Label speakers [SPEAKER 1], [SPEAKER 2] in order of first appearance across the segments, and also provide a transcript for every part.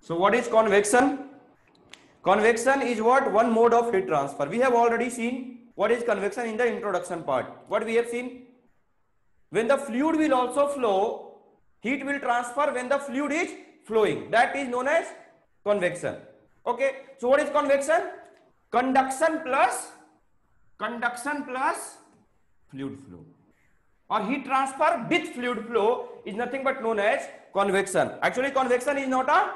[SPEAKER 1] So what is convection? Convection is what? One mode of heat transfer. We have already seen what is convection in the introduction part. What we have seen? When the fluid will also flow, heat will transfer when the fluid is flowing. That is known as convection. Okay. So what is convection? Conduction plus fluid flow, or heat transfer with fluid flow is nothing but known as convection. Actually, convection is not a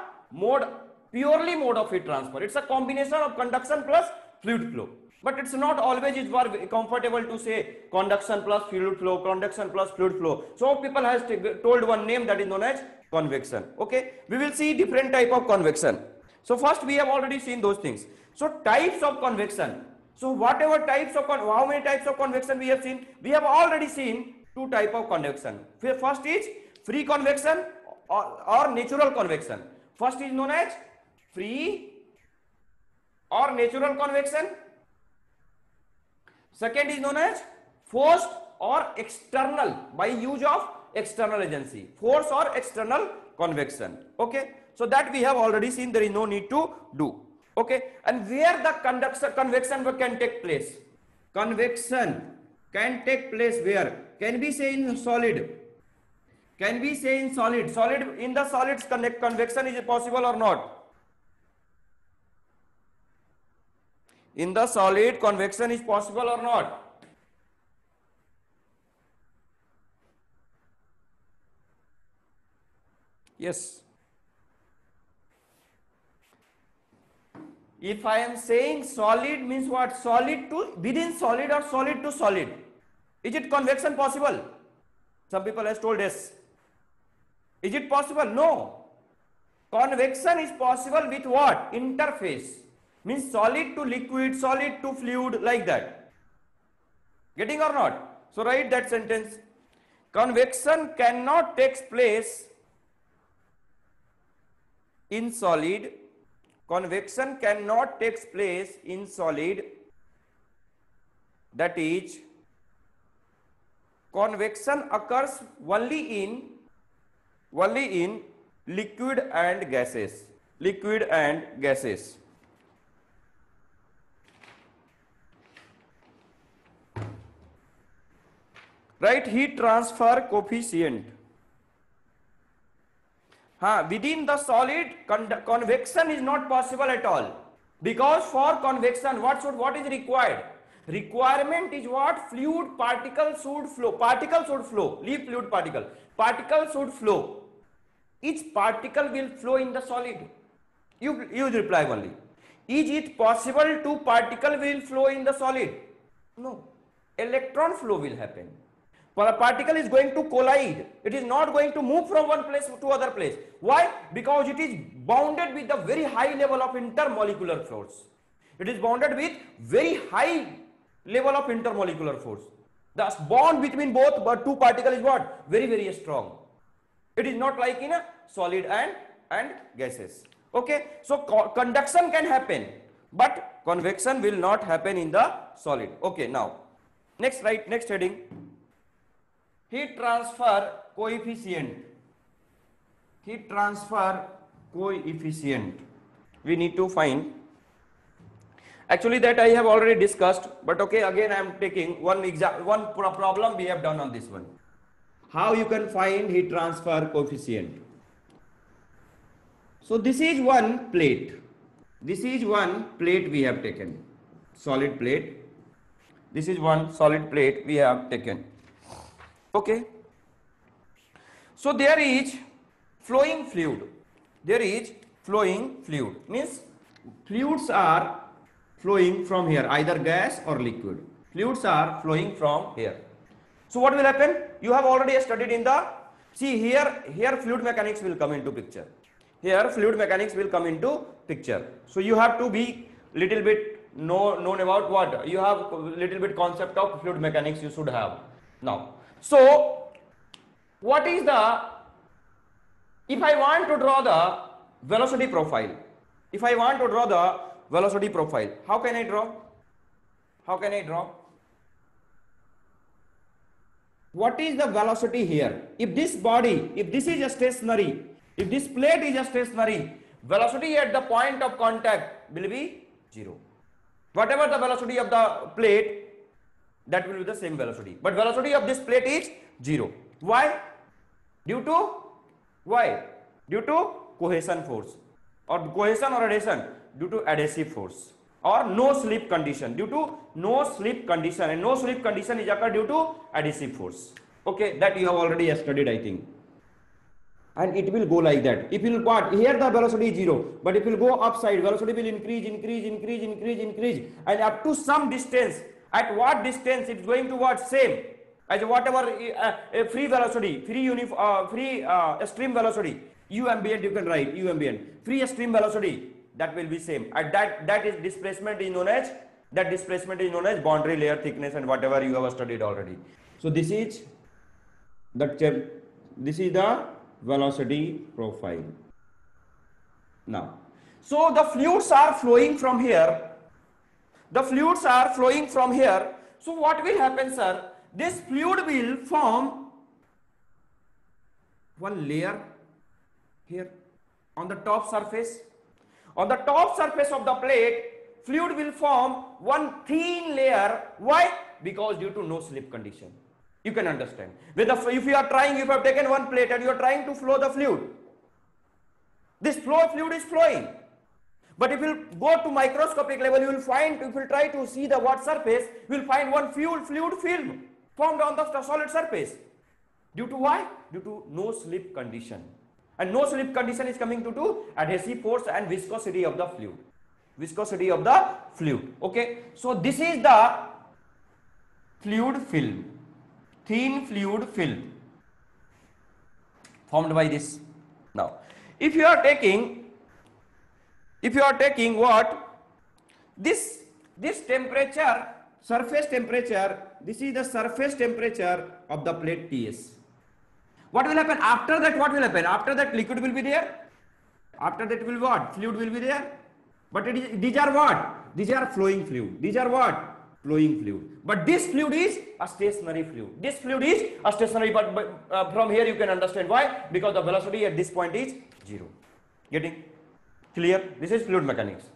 [SPEAKER 1] purely mode of heat transfer. It's a combination of conduction plus fluid flow. But it's not always comfortable to say conduction plus fluid flow, conduction plus fluid flow. So people has told one name that is known as convection. Okay, we will see different type of convection. So first we have already seen those things. So types of convection. So whatever types of how many types of convection we have seen? We have already seen two type of convection. First is free convection or natural convection. First is known as free or natural convection. Second is known as forced or external, by use of external agency. Force or external convection. Okay. So that we have already seen. There is no need to do. Okay. And where the convection can take place? Convection can take place where? Can we say in solid? Can we say in solid? Solid, in the solids convection is possible or not? In the solid, convection is possible or not? Yes. If I am saying solid means what? Solid to within solid or solid to solid. Is it convection possible? Some people has told yes. Is it possible? No. Convection is possible with what? Interface. Means solid to liquid, solid to fluid, like that. Getting or not? So write that sentence. Convection cannot take place in solid. Convection cannot take place in solid. That is, convection occurs only in liquid and gases. Liquid and gases. Right, heat transfer coefficient. Within the solid, convection is not possible at all, because for convection what is required? Requirement is what? Fluid particle should flow. Particle should flow. Leave fluid particle. Particle should flow. Each particle will flow in the solid. You reply only. Is it possible two particle will flow in the solid? No. Electron flow will happen. A particle is going to collide. It is not going to move from one place to other place. Why? Because it is bounded with a very high level of intermolecular force. It is bounded with very high level of intermolecular force. The bond between both two particles is what? Very, very strong. It is not like in a solid and gases. Okay. So conduction can happen, but convection will not happen in the solid. Okay. Now, next heading. Heat transfer coefficient. Heat transfer coefficient. We need to find. Actually, that I have already discussed, but okay, again I am taking one problem we have done on this one. How you can find heat transfer coefficient. So this is one plate. This is one plate we have taken. Solid plate. This is one solid plate we have taken. Okay. So there is flowing fluid. There is flowing fluid. Means fluids are flowing from here, either gas or liquid. Fluids are flowing from here. So what will happen? You have already studied in the, see here fluid mechanics will come into picture. Here fluid mechanics will come into picture. So you have to be little bit known about what? You have little bit concept of fluid mechanics you should have now. So what is the, if I want to draw the velocity profile, if I want to draw the velocity profile, how can I draw? How can I draw? What is the velocity here? If this body, if this is a stationary, if this plate is a stationary, velocity at the point of contact will be 0. Whatever the velocity of the plate, that will be the same velocity. But velocity of this plate is 0. Why? Due to why? Due to cohesion force, or cohesion or adhesion, due to adhesive force, or no slip condition, due to no slip condition, and no slip condition is occurred due to adhesive force. Okay, that you have already studied, I think. And it will go like that. If you will what? Here the velocity is 0, but if you will go upside, velocity will increase, and up to some distance. At what distance it is going to what? Same as whatever free velocity, free stream velocity, u ambient, you can write u ambient, free stream velocity, that will be same. At that is displacement is known as, boundary layer thickness, and whatever you have studied already. So this is the velocity profile. Now, so the fluids are flowing from here. So what will happen, sir? This fluid will form one layer here on the top surface. On the top surface of the plate, fluid will form one thin layer. Why? Because due to no slip condition. You can understand. If you have taken one plate and you are trying to flow the fluid, this fluid is flowing. But if you go to microscopic level, you will find, if you try to see the what surface, you will find one fluid film formed on the solid surface. Due to why? Due to no slip condition. And no slip condition is coming due to adhesive force and viscosity of the fluid. Okay. So this is the fluid film, thin fluid film formed by this. Now, if you are taking what? This temperature, surface temperature, this is the surface temperature of the plate TS. What will happen after that? After that, liquid will be there. After that will what? Fluid will be there. But these are what? These are flowing fluid. These are what? Flowing fluid. But this fluid is a stationary fluid. But from here you can understand why. Because the velocity at this point is 0. Getting clear? This is fluid mechanics.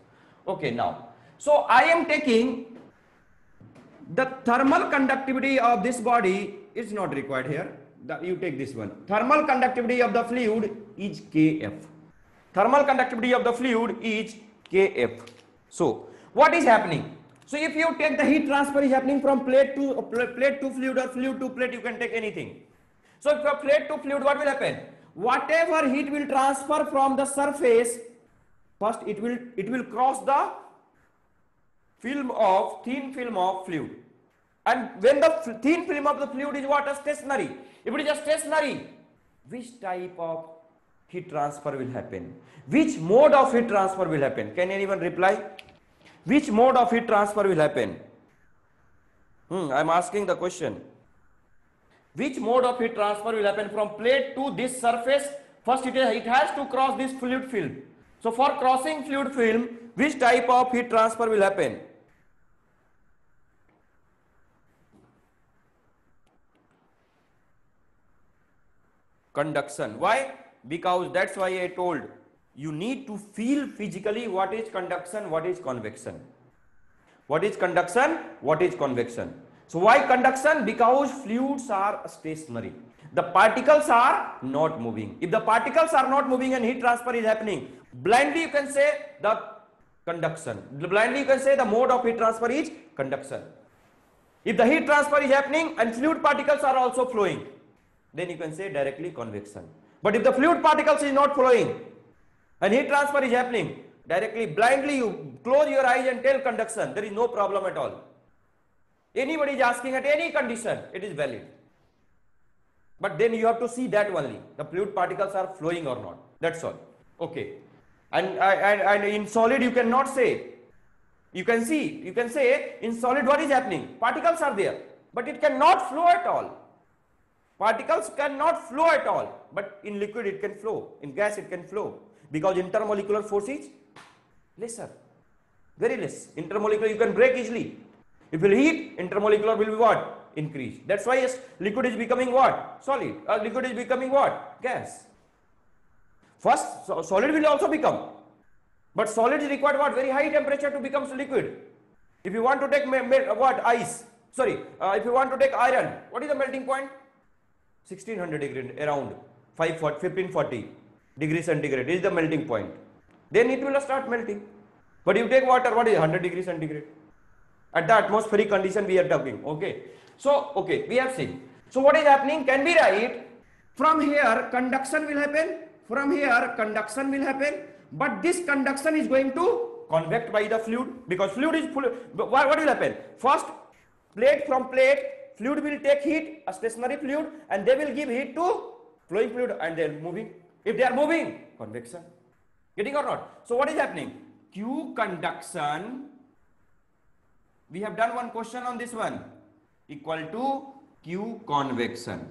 [SPEAKER 1] Okay, now. So I am taking the thermal conductivity of this body is not required here. You take this one. Thermal conductivity of the fluid is Kf. Thermal conductivity of the fluid is Kf. So what is happening? So if you take the heat transfer is happening from plate to fluid or fluid to plate, you can take anything. So if you have plate to fluid, what will happen? Whatever heat will transfer from the surface, first it will cross the thin film of fluid. And when the thin film of the fluid is what? Stationary. If it is stationary, which type of heat transfer will happen? Which mode of heat transfer will happen? Can anyone reply? Which mode of heat transfer will happen? I am asking the question. Which mode of heat transfer will happen from plate to this surface? First it has to cross this fluid film. So for crossing fluid film, which type of heat transfer will happen? Conduction. Why? Because that's why I told you need to feel physically what is conduction, what is convection. What is conduction, what is convection. So why conduction? Because fluids are stationary. The particles are not moving. If the particles are not moving and heat transfer is happening, blindly you can say the conduction. Blindly you can say the mode of heat transfer is conduction. If the heat transfer is happening and fluid particles are also flowing, then you can say directly convection. But if the fluid particles is not flowing and heat transfer is happening, directly blindly you close your eyes and tell conduction, there is no problem at all. Anybody is asking at any condition, it is valid. But then you have to see that only, the fluid particles are flowing or not. That's all. Okay. And in solid you cannot say. You can say in solid what is happening? Particles are there, but it cannot flow at all. Particles cannot flow at all, but in liquid it can flow, in gas it can flow, because intermolecular force is lesser, very less. Intermolecular you can break easily. If you heat, intermolecular will be what? Increase. That's why liquid is becoming what? Solid. Liquid is becoming what? Gas. First, solid will also become, but solid is required what? Very high temperature to become liquid. If you want to take what? Ice. Sorry, if you want to take iron, what is the melting point? 1600 degree, around 1540 degrees centigrade is the melting point. Then it will start melting. But you take water, what is 100 degrees centigrade? At the atmospheric condition we are talking. Okay. So, okay, we have seen. So what is happening? Can we write from here conduction will happen? From here conduction will happen. But this conduction is going to convect by the fluid, because fluid is full. What will happen? First, plate from plate, fluid will take heat, a stationary fluid, and they will give heat to flowing fluid, and they are moving. If they are moving, convection. Getting or not? So what is happening? Q conduction, we have done one question on this one, equal to Q convection.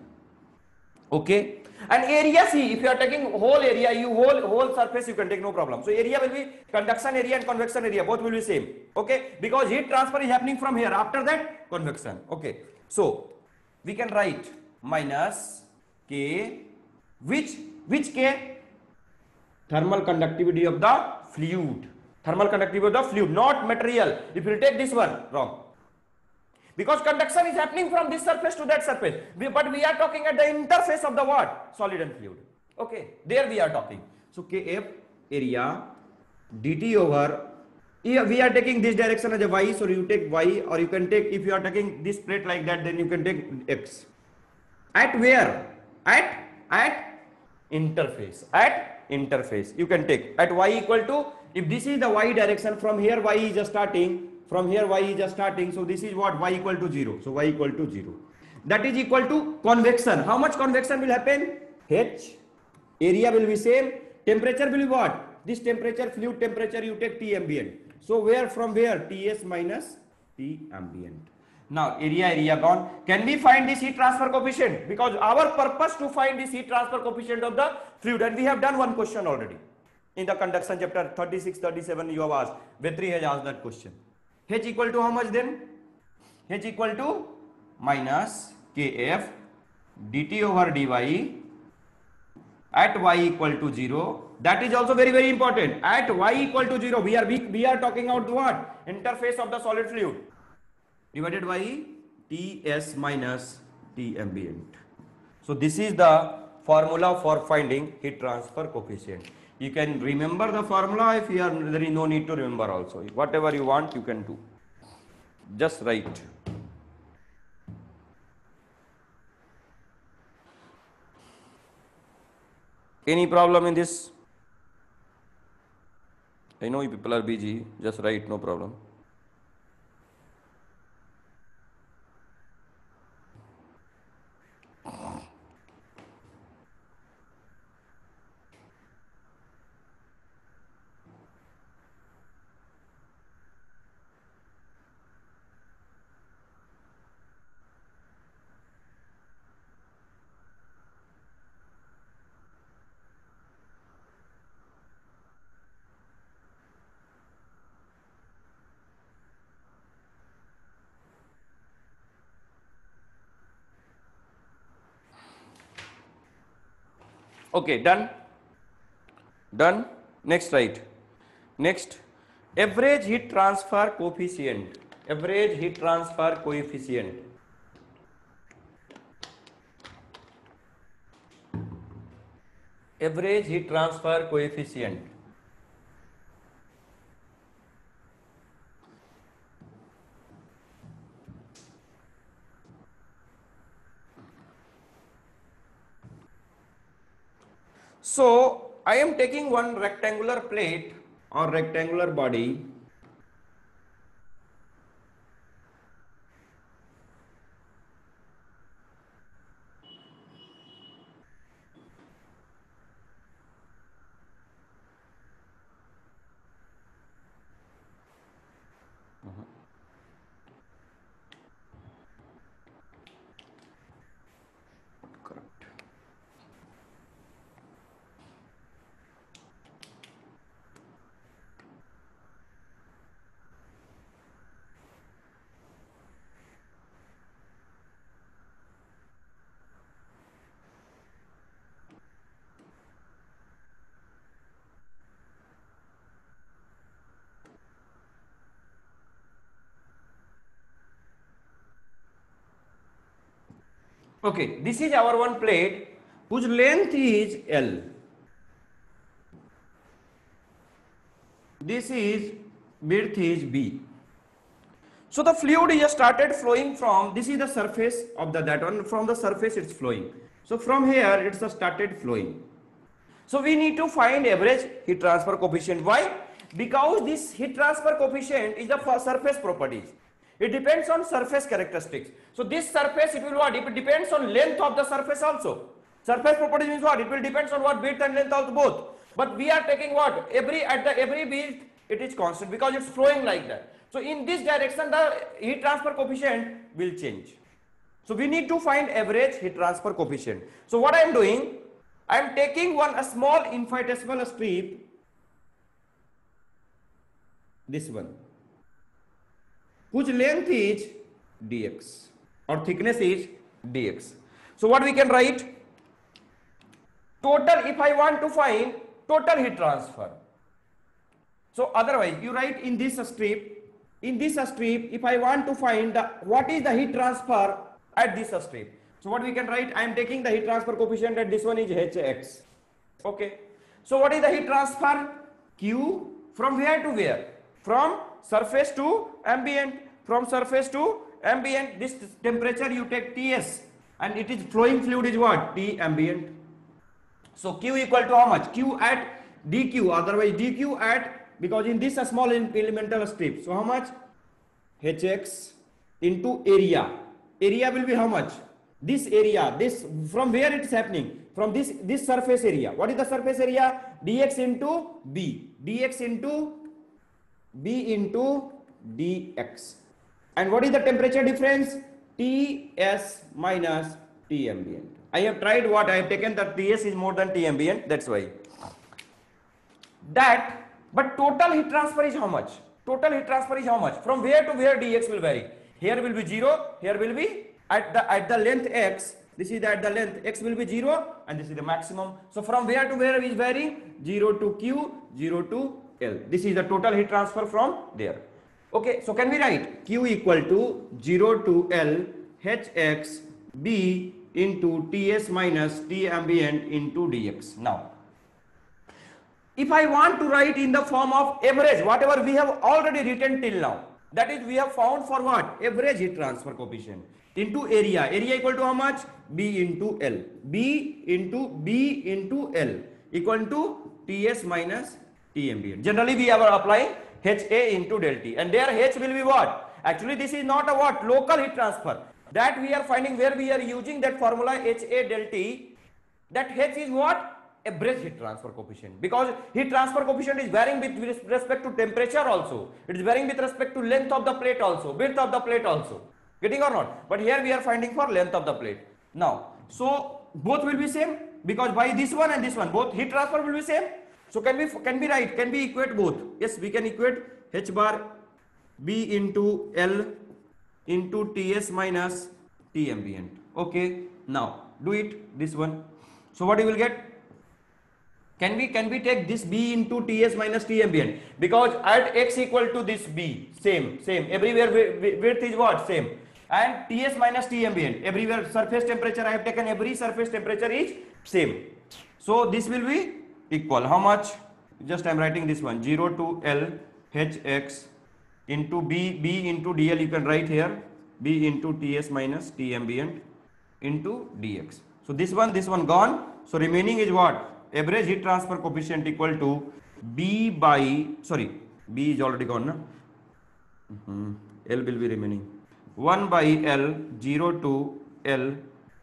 [SPEAKER 1] Okay, and area, see, if you are taking whole area, you whole surface you can take, no problem. So area will be conduction area and convection area, both will be same. Okay, because heat transfer is happening from here, after that convection. Okay, so we can write minus K, which K? Thermal conductivity of the fluid. Thermal conductivity of the fluid, not material. If you take this one, wrong. Because conduction is happening from this surface to that surface. But we are talking at the interface of the what? Solid and fluid. Okay, there we are talking. So Kf area dt over, here we are taking this direction as a y, so you take y, or you can take, if you are taking this plate like that, then you can take x. At where? At interface. At interface. You can take at y equal to, if this is the y direction, from here y is just starting. From here y is just starting, so this is what? Y equal to 0. So y equal to 0. That is equal to convection. How much convection will happen? H. Area will be same. Temperature will be what? This temperature, fluid temperature, you take T ambient. So where from where? Ts minus T ambient. Now area gone. Can we find this heat transfer coefficient? Because our purpose to find this heat transfer coefficient of the fluid, and we have done one question already. In the conduction chapter 36, 37 you have asked. Vetri has asked that question. H equal to how much then? H equal to minus Kf dt over dy at y equal to 0. That is also very, very important. At y equal to 0, we are talking about what? Interface of the solid fluid divided by Ts minus T ambient. So this is the formula for finding heat transfer coefficient. You can remember the formula. If you are, there is no need to remember also. Whatever you want, you can do. Just write. Any problem in this? I know you people are busy. Just write, no problem. Okay, done. Done. Next, right. Next, average heat transfer coefficient. Average heat transfer coefficient. Average heat transfer coefficient. So I am taking one rectangular plate or rectangular body. Okay, this is our one plate whose length is L. This is width is B. So the fluid is started flowing from, this is the surface of that one, from the surface it's flowing. So from here it's started flowing. So we need to find average heat transfer coefficient. Why? Because this heat transfer coefficient is the surface properties. It depends on surface characteristics. So this surface, it will what? It depends on length of the surface also. Surface properties means what? It will depends on what? Width and length of both. But we are taking what? Every width it is constant because it's flowing like that. So in this direction the heat transfer coefficient will change. So we need to find average heat transfer coefficient. So what I am doing? I am taking a small infinitesimal strip, this one, whose length is dx or thickness is dx. So what we can write? Total, if I want to find total heat transfer. So otherwise you write in this strip, if I want to find what is the heat transfer at this strip. So what we can write? I am taking the heat transfer coefficient and this one is Hx. Okay. So what is the heat transfer? Q from where to where? From surface to ambient. From surface to ambient. This temperature you take Ts and it is flowing fluid is what? T ambient. So Q equal to how much? Q at dq, otherwise dq at, because in this a small elemental strip. So how much? Hx into area. Area will be how much? This area, this from where it is happening? From this surface area. What is the surface area? Dx into B. Dx into B into dx. And what is the temperature difference? Ts minus T ambient. I have tried what? I have taken that Ts is more than T ambient. That's why. But total heat transfer is how much? Total heat transfer is how much? From where to where dx will vary? Here will be 0, here will be at the length x, this is at the length x will be 0 and this is the maximum. So from where to where is varying? 0 to Q, 0 to L. This is the total heat transfer from there. Okay, so can we write Q equal to 0 to L Hx B into Ts minus T ambient into dx. Now, if I want to write in the form of average, whatever we have already written till now, that is we have found for what? Average heat transfer coefficient into area. Area equal to how much? B into L. B into L equal to Ts minus T ambient. Generally we are applying HA into del T, and there H will be what? Actually this is not a what? Local heat transfer. That we are finding where we are using that formula HA del T. That H is what? Average heat transfer coefficient, because heat transfer coefficient is varying with respect to temperature also. It is varying with respect to length of the plate also, width of the plate also. Getting or not? But here we are finding for length of the plate. Now, so both will be same, because by this one and this one, both heat transfer will be same. So can we equate both? Yes, we can equate H bar B into L into Ts minus T ambient. Okay, now do it this one. So what you will get? Can we take this B into Ts minus T ambient, because at x equal to this B, same everywhere width is what? Same, and Ts minus T ambient everywhere surface temperature I have taken, every surface temperature is same. So this will be equal how much? Just I am writing this one, 0 to L Hx into B into dl, you can write here B into Ts minus T ambient into dx. So this one gone. So remaining is what? Average heat transfer coefficient equal to B is already gone, na? L will be remaining 1 by L 0 to L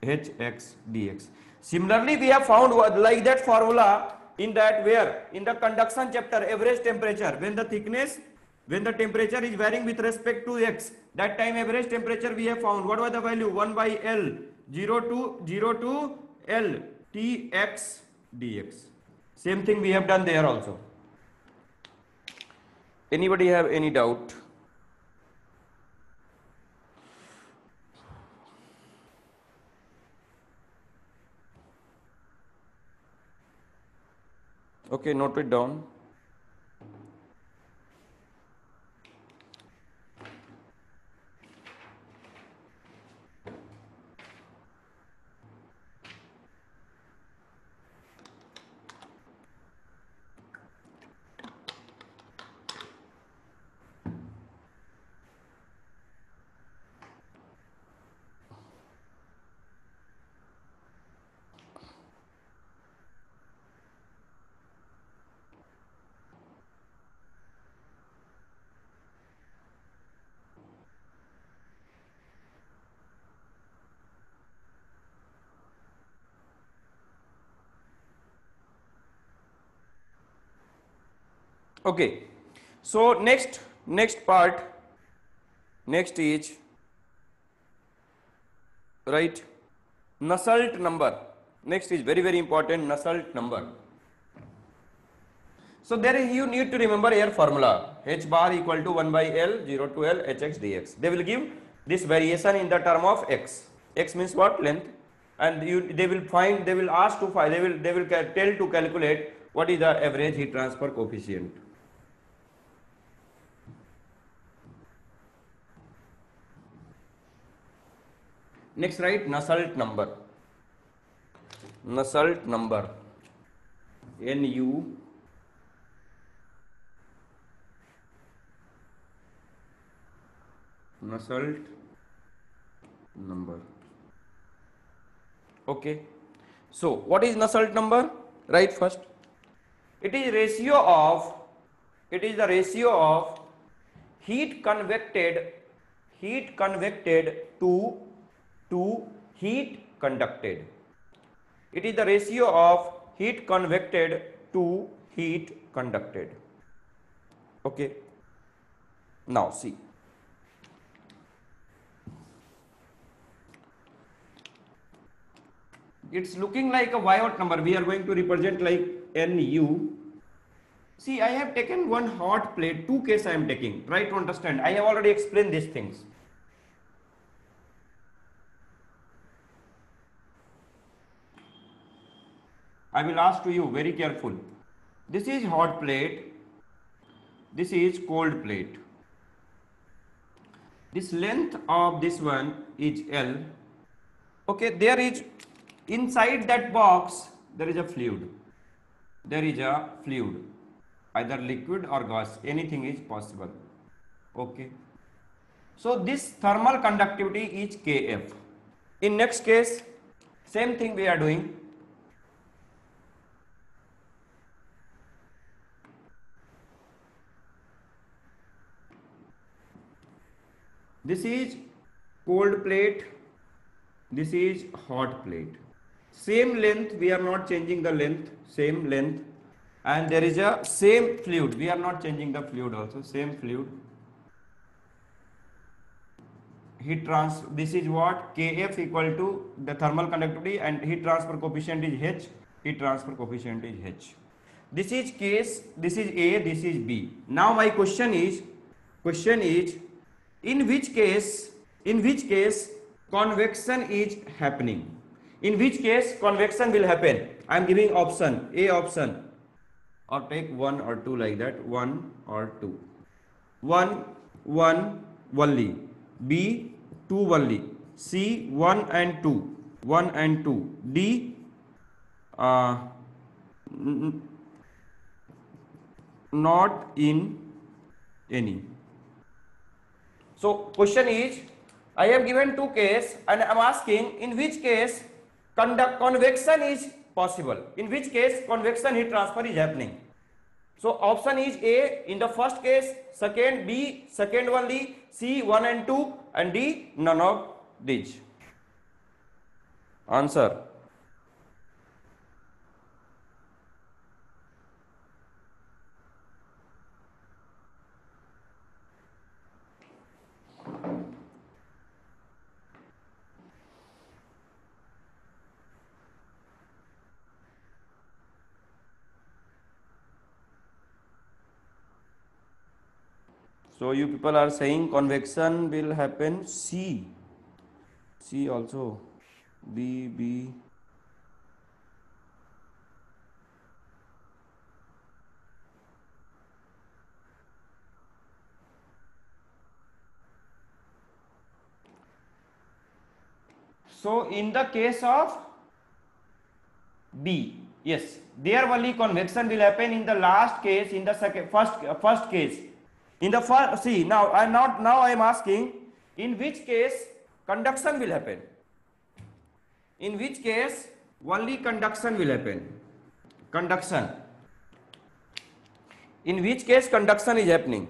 [SPEAKER 1] Hx dx. Similarly, we have found like that formula in that where in the conduction chapter, average temperature, when the temperature is varying with respect to x, that time average temperature we have found. What was the value? 1 by L 0 to L Tx dx. Same thing we have done there also. Anybody have any doubt? Okay, note it down. Okay, so next part, next is, right, Nusselt number. Next is very very important, Nusselt number. So there is, you need to remember here formula, h bar equal to 1 by L 0 to L hx dx. They will give this variation in the term of x. X means what? Length. And they will find, they will ask to find, they will tell to calculate what is the average heat transfer coefficient. Next, write Nusselt number. Nusselt number. NU Nusselt number. Okay. So what is Nusselt number? Write first. It is the ratio of heat convected to heat conducted. It is the ratio of heat convected to heat conducted. Okay. Now see. It's looking like a Biot number. We are going to represent like Nu. See, I have taken one hot plate, two cases I am taking. Try to understand. I have already explained these things. I will ask to you very careful. This is hot plate. This is cold plate. This length of this one is L. Okay, there is, inside that box there is a fluid. There is a fluid, either liquid or gas, anything is possible. Okay. So this thermal conductivity is Kf. In next case, same thing we are doing. This is cold plate, this is hot plate. Same length, we are not changing the length, same length, and there is a same fluid. We are not changing the fluid also, same fluid. Heat transfer, this is what? Kf equal to the thermal conductivity, and heat transfer coefficient is H, heat transfer coefficient is H. This is case, this is A, this is B. Now my question is, in which case convection is happening? In which case convection will happen? I am giving option, A option, or take 1 or 2 like that, 1 or 2. 1 only, B 2 only, C 1 and 2, D not in any. So question is, I have given two cases and I am asking in which case convection is possible, in which case convection heat transfer is happening. So option is A in the first case, second B second only, C 1 and 2, and D none of these. Answer. So you people are saying convection will happen C also, B. So in the case of B, yes, there only convection will happen in the last case, in the first case. In the first, see, now I am asking in which case conduction will happen. In which case only conduction will happen. Conduction. In which case conduction is happening.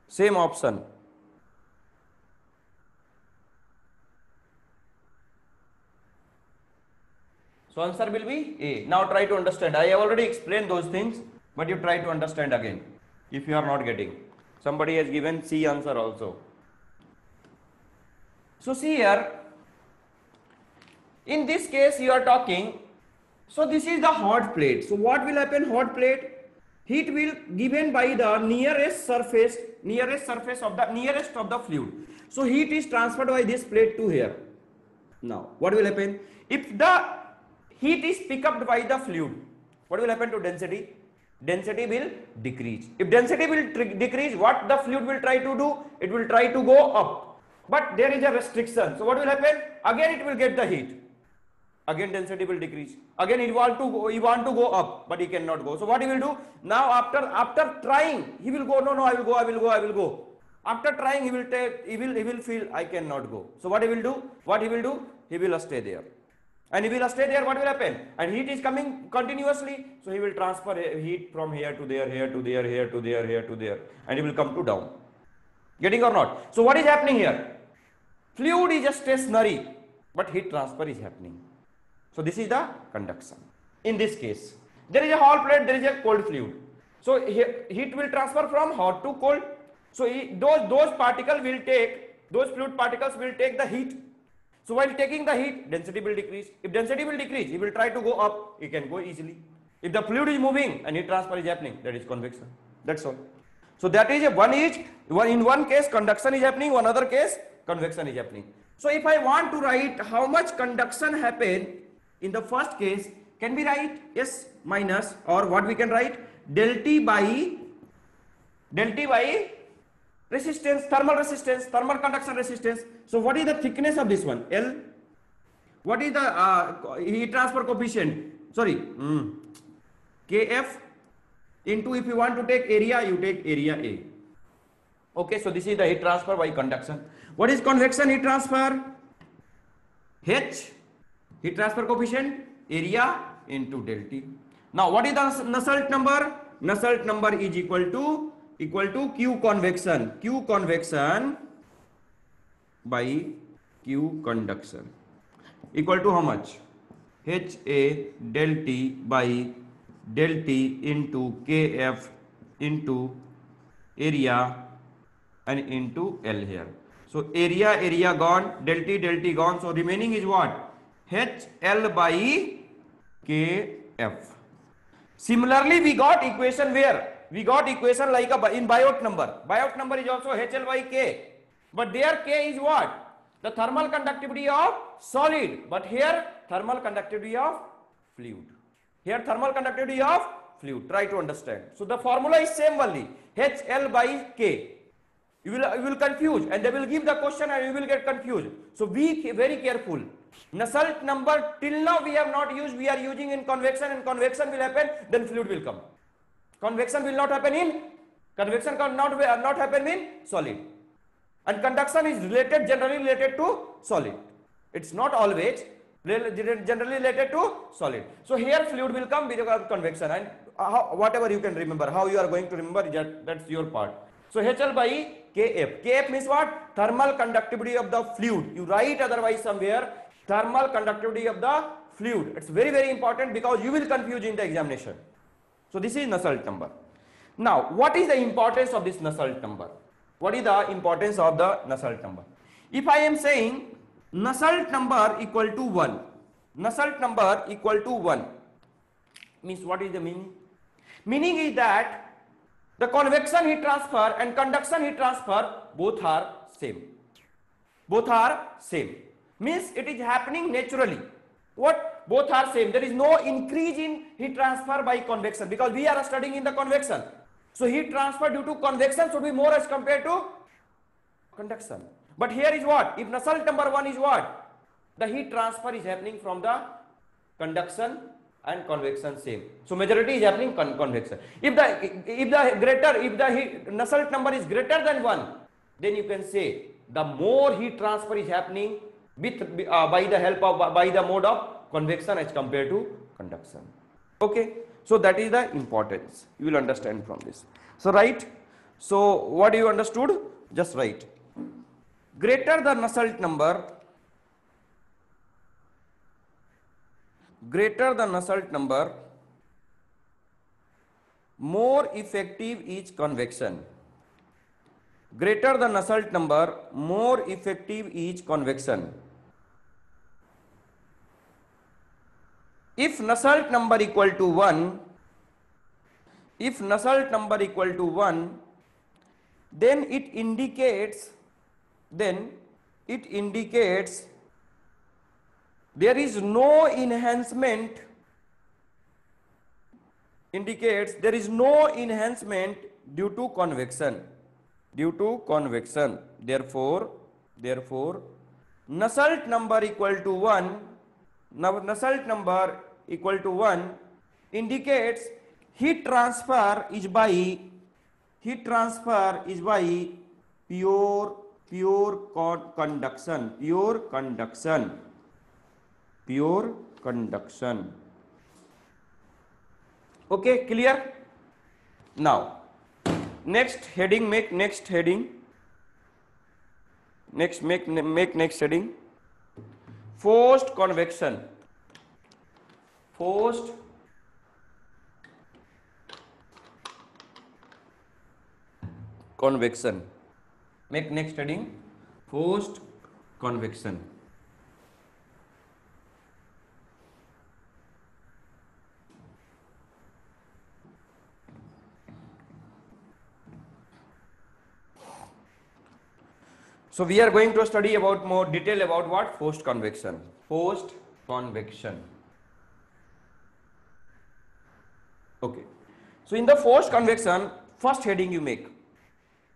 [SPEAKER 1] Same option. So answer will be A. Now try to understand. I have already explained those things. but you try to understand again if you are not getting. Somebody has given C answer also. So see here, in this case you are talking, so this is the hot plate. So what will happen? Hot plate, heat will given by the nearest surface of the fluid. So heat is transferred by this plate to here. Now what will happen? If the heat is picked up by the fluid, what will happen to density? Density will decrease. If density will decrease, what the fluid will try to do? It will try to go up, but there is a restriction. So what will happen? Again it will get the heat. Again density will decrease. Again he want to go up, but he cannot go. So what he will do? Now after trying, he will go, no, I will go. After trying, he will feel I cannot go. So what he will do? He will stay there. And he will stay there, what will happen? And heat is coming continuously, so he will transfer heat from here to there, here to there, here to there, here to there, and he will come to down. Getting or not? So what is happening here? Fluid is just stationary, but heat transfer is happening. So this is the conduction. In this case, there is a hot plate, there is a cold fluid. So heat will transfer from hot to cold. So those fluid particles will take the heat. So while taking the heat, density will decrease. If density will decrease, he will try to go up. He can go easily. If the fluid is moving and heat transfer is happening, that is convection. That's all. So that is in one case conduction is happening, one other case convection is happening. So if I want to write how much conduction happened in the first case, can we write S minus, or what we can write? Del T by resistance, thermal conduction resistance. So what is the thickness of this one? L. What is the heat transfer coefficient? Sorry, Kf into, if you want to take area, you take area A. Okay, so this is the heat transfer by conduction. What is convection heat transfer? H, heat transfer coefficient, area into del T. Now what is the Nusselt number? Nusselt number is equal to Q convection by Q conduction, equal to how much? HA del T by del T into Kf into area and into L here. So area gone, del T gone. So remaining is what? HL by Kf. Similarly, we got equation where? We got equation like in Biot number. Biot number is also HL by K. But there K is what? The thermal conductivity of solid. But here thermal conductivity of fluid. Here thermal conductivity of fluid. Try to understand. So the formula is same only. HL by K. You will confuse, and they will give the question and you will get confused. So be very careful. Nusselt number till now we have not used. We are using in convection, and convection will happen, then fluid will come. Convection will not happen in, convection cannot not happen in solid. And conduction is generally related to solid. It's not always generally related to solid. So here fluid will come with convection, and whatever you can remember, how you are going to remember, that's your part. So HL by Kf. Kf means what? Thermal conductivity of the fluid. You write otherwise somewhere, thermal conductivity of the fluid. It's very, very important because you will confuse in the examination. So this is Nusselt number. Now, what is the importance of this Nusselt number? What is the importance of the Nusselt number? If I am saying Nusselt number equal to 1, Nusselt number equal to 1, means what is the meaning? Meaning is that the convection heat transfer and conduction heat transfer both are same. Both are same. Means it is happening naturally. What? Both are same. There is no increase in heat transfer by convection because we are studying in the convection. So heat transfer due to convection should be more as compared to conduction. But here is what? If Nusselt number 1 is what? The heat transfer is happening from the conduction and convection same. So majority is happening convection. If the heat Nusselt number is greater than 1, then you can say the more heat transfer is happening with by the mode of convection as compared to conduction. Okay, so that is the importance. You will understand from this. So write. So what you understood? Just write. Greater the Nusselt number, greater the Nusselt number, more effective is convection. Greater the Nusselt number, more effective is convection. If Nusselt number equal to 1, if Nusselt number equal to 1, then it indicates there is no enhancement, indicates there is no enhancement due to convection, therefore Nusselt number equal to 1, now Nusselt number equal to 1 indicates heat transfer is by pure conduction. Okay, clear? Now next heading, make next heading, make next heading, forced convection. Forced convection. Make next heading, forced convection. So we are going to study about more detail about what? Forced convection. Forced convection. Okay. So in the forced convection, first heading you make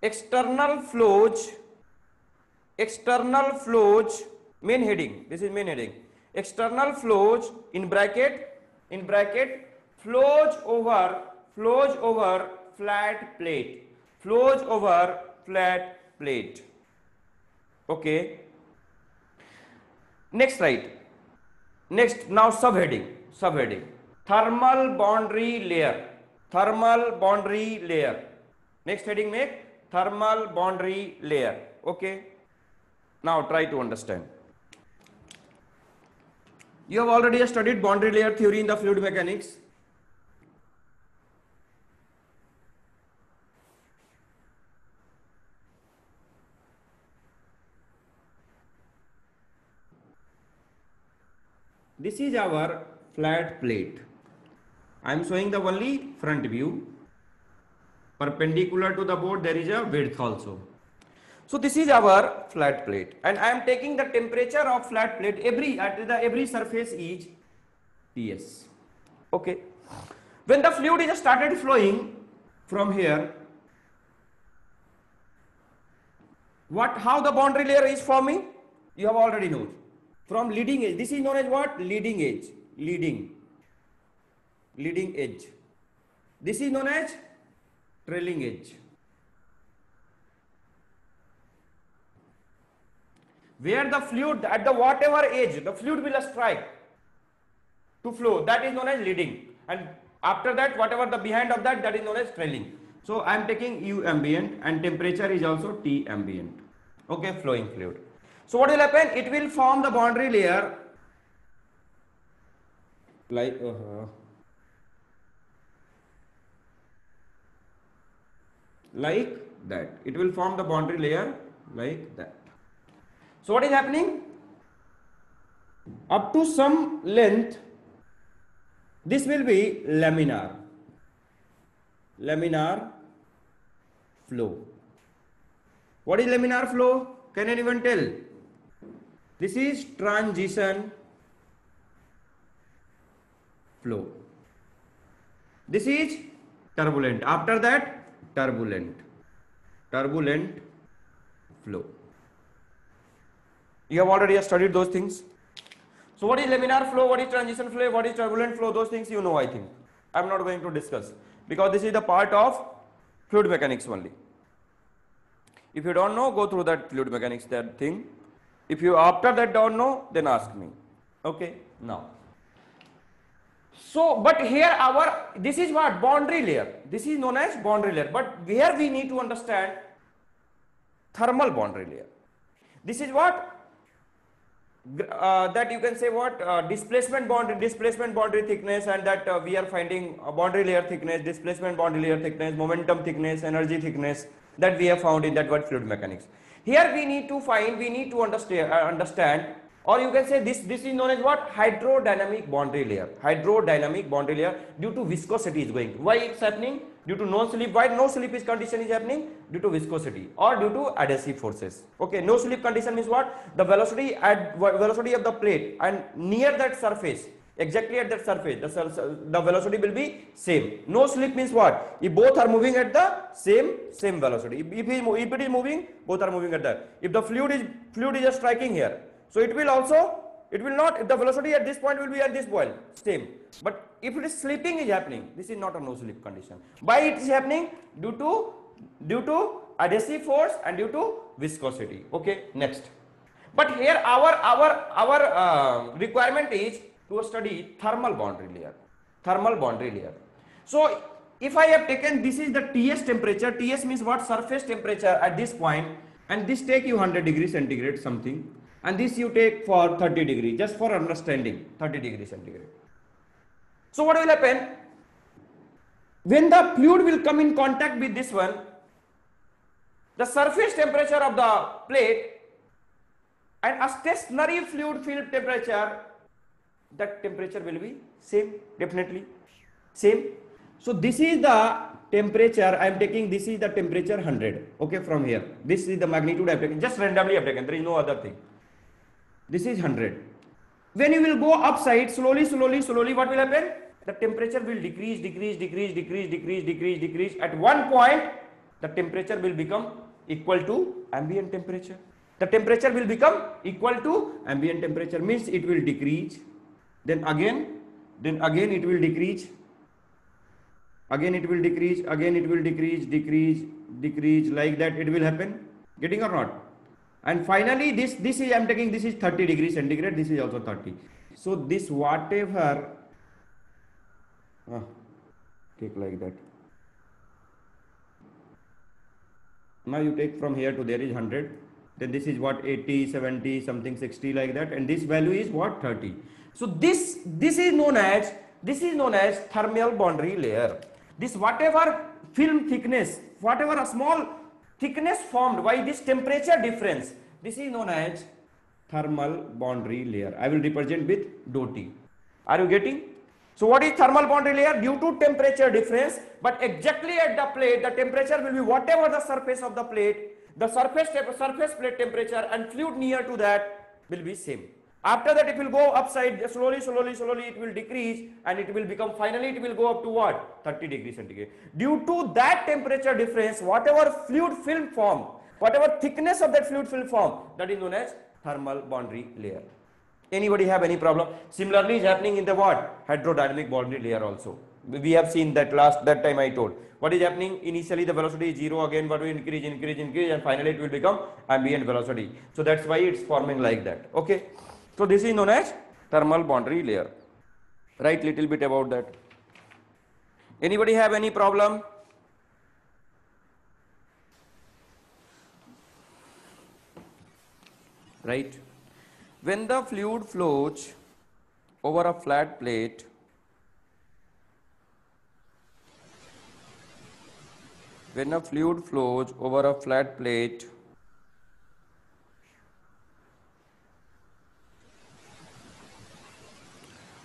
[SPEAKER 1] external flows, main heading, this is main heading, external flows in bracket flows over flat plate, okay. Next now subheading, thermal boundary layer. Next heading make thermal boundary layer. Okay, now try to understand. You have already studied boundary layer theory in the fluid mechanics. This is our flat plate. I am showing the only front view. Perpendicular to the board there is a width also. So this is our flat plate, and I am taking the temperature of flat plate every surface is Ts. Okay. When the fluid is started flowing from here, how the boundary layer is forming? You have already known. From leading edge. This is known as what? Leading edge. Leading edge. This is known as trailing edge. Where the fluid at the whatever edge the fluid will strike to flow, that is known as leading, and after that whatever the behind of that is known as trailing. So I am taking U ambient and temperature is also T ambient. Okay, flowing fluid. So what will happen? It will form the boundary layer like that. It will form the boundary layer like that. So what is happening? Up to some length, this will be laminar flow. What is laminar flow? Can anyone tell? This is transition flow. This is turbulent. After that, turbulent flow. You have already studied those things. So what is laminar flow? What is transition flow? What is turbulent flow? Those things you know, I think. I am not going to discuss because this is the part of fluid mechanics only. If you don't know, go through that fluid mechanics, that thing. If you after that don't know, then ask me. Okay, now. So, but here this is what? Boundary layer. This is known as boundary layer. But here we need to understand thermal boundary layer. This is what? that you can say what displacement boundary thickness, and that we are finding boundary layer thickness, displacement boundary layer thickness, momentum thickness, energy thickness, that we have found in that what fluid mechanics. Here we need to find, we need to understand, or you can say this is known as what hydrodynamic boundary layer. Hydrodynamic boundary layer, due to viscosity is going. Why it's happening? Due to no slip. Why no slip is condition is happening? Due to viscosity or due to adhesive forces. Okay, no slip condition means what? The velocity of the plate and near that surface, exactly at that surface, the velocity will be same. No slip means what? If both are moving at the same velocity. If it is moving, both are moving at that. If the fluid is just striking here, so it will not, if the velocity at this point will be at this point, same. But if it is slipping is happening, this is not a no slip condition. Why it is happening? Due to adhesive force and due to viscosity. Okay, next. But here our requirement is to study thermal boundary layer. Thermal boundary layer. So if I have taken, this is the TS temperature. TS means what? Surface temperature at this point, and this take you 100 degrees centigrade something, and this you take for 30 degree, just for understanding, 30 degrees centigrade. So what will happen? When the fluid will come in contact with this one, the surface temperature of the plate and a stationary fluid field temperature, that temperature will be same, definitely same. So this is the temperature I am taking, this is the temperature 100. Okay, from here, this is the magnitude I am taking, just randomly I have taken, there is no other thing. This is 100. When you will go upside, slowly, what will happen? The temperature will decrease. At one point, the temperature will become equal to ambient temperature. The temperature will become equal to ambient temperature, means it will decrease. Then again it will decrease. Again it will decrease. Again it will decrease. Like that it will happen. Getting or not? And finally, this is I am taking, this is 30 degrees centigrade. This is also 30. So this whatever, take like that. Now you take from here to there is 100. Then this is what, 80, 70, something 60 like that. And this value is what, 30. So this is known as thermal boundary layer. This whatever film thickness, whatever a small thickness formed by this temperature difference, this is known as thermal boundary layer. I will represent with dou T. Are you getting? So what is thermal boundary layer? Due to temperature difference, but exactly at the plate, the temperature will be whatever the surface of the plate, the surface plate temperature and fluid near to that will be same. After that it will go upside, slowly it will decrease, and it will become, finally it will go up to what? 30 degrees centigrade. Due to that temperature difference, whatever fluid film form, whatever thickness of that fluid film form, that is known as thermal boundary layer. Anybody have any problem? Similarly is happening in the what? Hydrodynamic boundary layer also. We have seen that that time I told. What is happening? Initially the velocity is 0, again what will increase, and finally it will become ambient velocity. So that's why it's forming like that. Okay. So this is known as thermal boundary layer. Write little bit about that. Anybody have any problem? Right. When the fluid flows over a flat plate,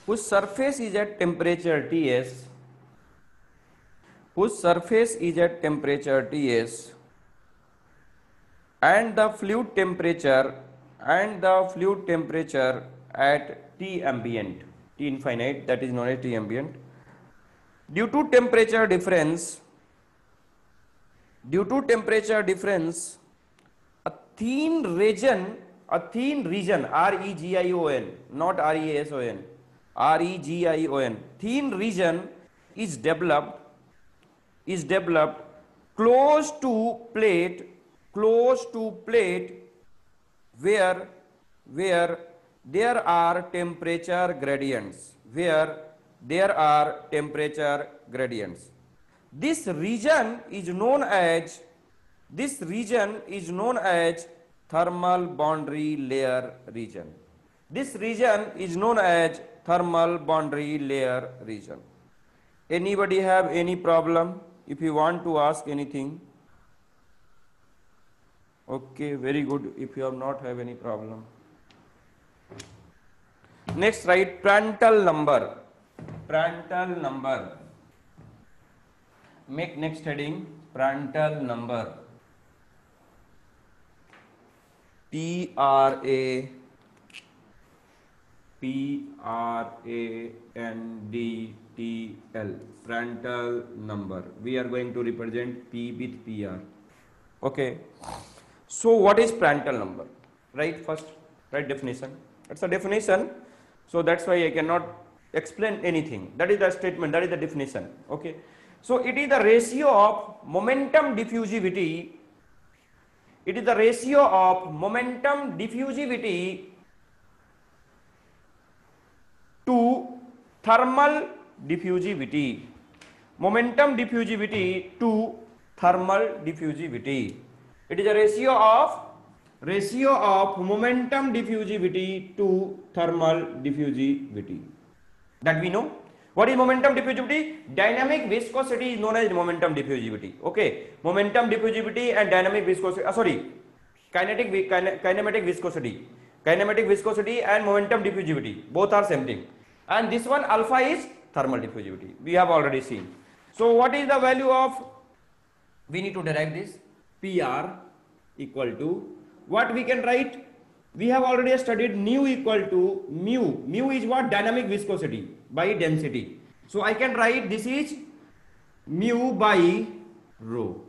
[SPEAKER 1] whose surface is at temperature Ts, and the fluid temperature at T ambient, T infinite, that is known as T ambient. Due to temperature difference, a thin region, REGION, not RESON, REGION, thin region is developed close to plate where there are temperature gradients, This region is known as thermal boundary layer region. This region is known as thermal boundary layer region. Anybody have any problem? If you want to ask anything, okay, very good. If you have not have any problem. Next, write Prandtl number. Prandtl number. Make next heading Prandtl number. Prandtl. Prandtl number. We are going to represent P with PR. Okay. So what is Prandtl number? Right, first write definition. That's a definition. So that's why I cannot explain anything. That is the statement, that is the definition. Okay. So it is the ratio of momentum diffusivity. It is the ratio of momentum diffusivity to thermal diffusivity. Momentum diffusivity to thermal diffusivity. It is a ratio of momentum diffusivity to thermal diffusivity. That we know. What is momentum diffusivity? Dynamic viscosity is known as momentum diffusivity. Okay, momentum diffusivity and dynamic viscosity. Kinematic viscosity. Kinematic viscosity and momentum diffusivity both are same thing. And this one alpha is thermal diffusivity. We have already seen. So what is the value of? We need to derive this. PR equal to what we can write? We have already studied nu equal to mu. Mu is what? Dynamic viscosity by density. So I can write this is mu by rho.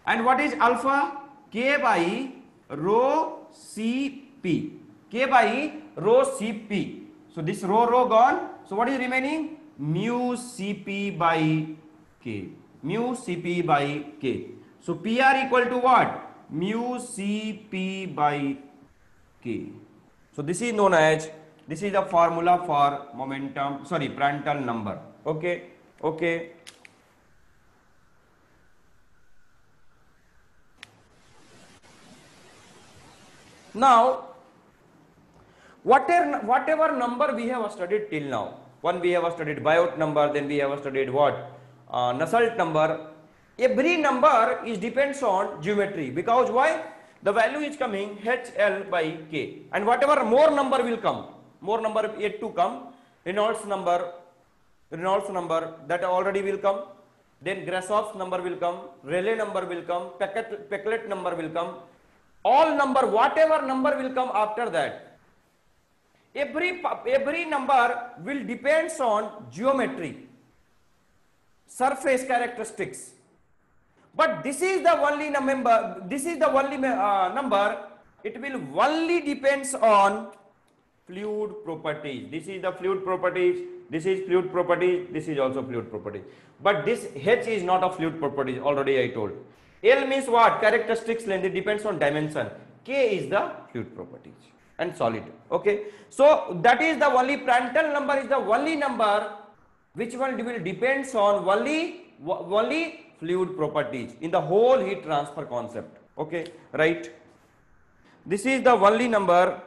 [SPEAKER 1] And what is alpha? K by rho Cp. K by rho Cp. So this rho gone. So what is remaining? Mu Cp by K. Mu Cp by K. So PR equal to what? Mu Cp by K. So this is known as, this is the formula for Prandtl number. Okay. Okay. Now, whatever number we have studied till now, one we have studied Biot number, then we have studied what? Nusselt number. Every number is depends on geometry, because why? The value is coming HL by K, and whatever more number will come, more number yet to come, Reynolds number that already will come, then Grasshopp's number will come, Rayleigh number will come, Peclet number will come, all number, whatever number will come after that, every number will depends on geometry, surface characteristics. But this is the only number, number, it will only depends on fluid properties. This is the fluid properties, this is fluid properties, this is also fluid properties. But this H is not a fluid properties, already I told. L means what? Characteristics length, it depends on dimension. K is the fluid properties and solid. Okay. So that is the only Prandtl number is the only number which one will depends on only fluid properties in the whole heat transfer concept. Okay, right. This is the only number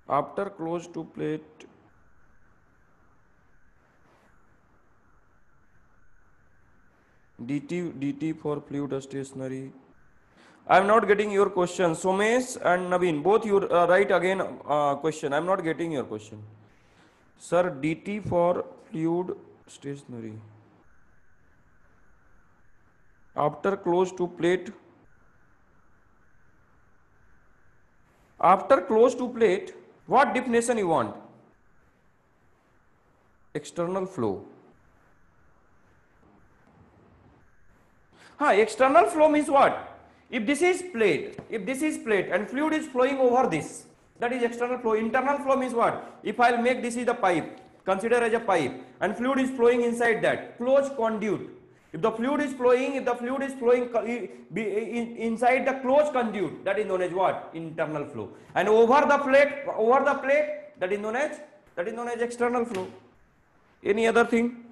[SPEAKER 1] after close to plate dt for fluid stationary. I am not getting your question. Somesh and Naveen, both you write again question. I am not getting your question. Sir, dt for fluid stationary. After close to plate. After close to plate, what definition you want? External flow. External flow means what? If this is plate and fluid is flowing over this, that is external flow. Internal flow means what? If I'll make this is the pipe, consider as a pipe, and fluid is flowing inside that, closed conduit. If the fluid is flowing inside the closed conduit, that is known as what? Internal flow. And over the plate, that is known as external flow. Any other thing?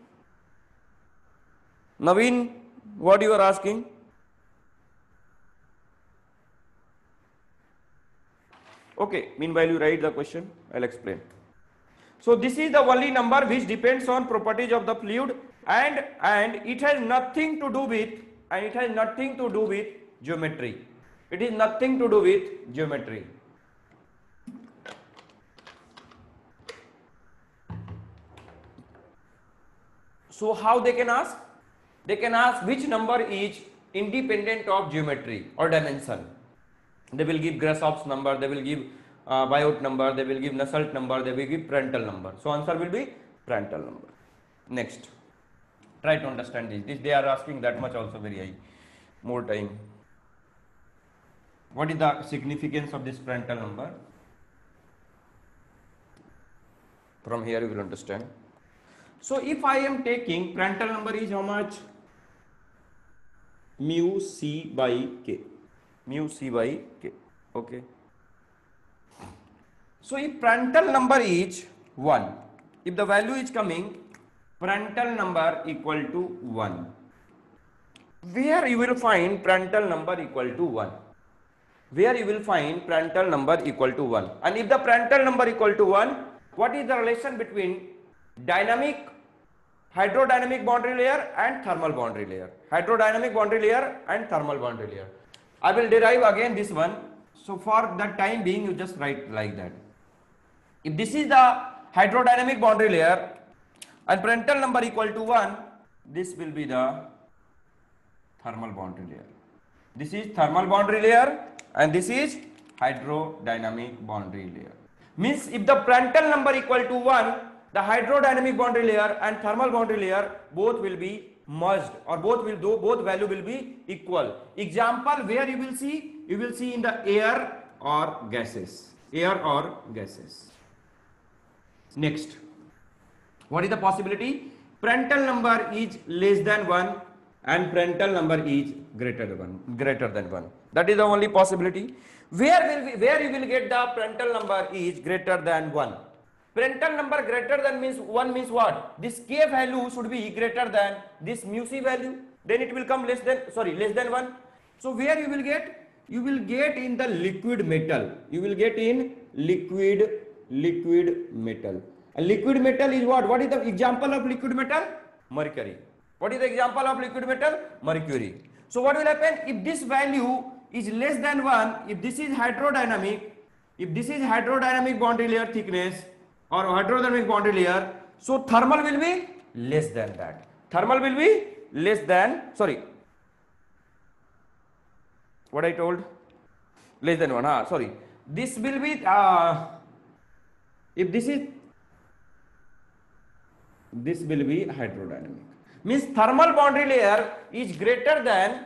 [SPEAKER 1] Naveen, what you are asking? Okay, meanwhile you write the question, I'll explain. So this is the only number which depends on properties of the fluid and it has nothing to do with geometry. It is nothing to do with geometry. So how they can ask? They can ask which number is independent of geometry or dimension. They will give Grasshopp's number, they will give Biot number, they will give Nusselt number, they will give Prandtl number. So answer will be Prandtl number. Next, try to understand this. This they are asking that much also very high. More time. What is the significance of this Prandtl number? From here you will understand. So if I am taking Prandtl number is how much? Mu c by k. Mu c by k. Okay. So if Prandtl number is 1, if the value is coming Prandtl number equal to 1, where you will find Prandtl number equal to 1? Where you will find Prandtl number equal to 1? And if the Prandtl number equal to 1, what is the relation between hydrodynamic boundary layer and thermal boundary layer? Hydrodynamic boundary layer and thermal boundary layer. I will derive again this one. So for that time being, you just write like that. If this is the hydrodynamic boundary layer and Prandtl number equal to 1, this will be the thermal boundary layer. This is thermal boundary layer and this is hydrodynamic boundary layer. Means if the Prandtl number equal to 1, the hydrodynamic boundary layer and thermal boundary layer both will be merged, or both value will be equal. Example where you will see in the air or gases. Next, what is the possibility? Prandtl number is less than 1 and Prandtl number is greater than 1. That is the only possibility. Where you will get the Prandtl number is greater than 1? Prandtl number greater than means 1 means what? This k value should be greater than this mu c value. Then it will come less than 1. So where you will get? You will get in the liquid metal. You will get in liquid metal. And liquid metal is what? What is the example of liquid metal? Mercury. What is the example of liquid metal? Mercury. So what will happen if this value is less than 1? If this is hydrodynamic boundary layer thickness or hydrodynamic boundary layer, so thermal will be less than that. What I told? Less than 1. Sorry. This will be if this will be hydrodynamic. Means thermal boundary layer is greater than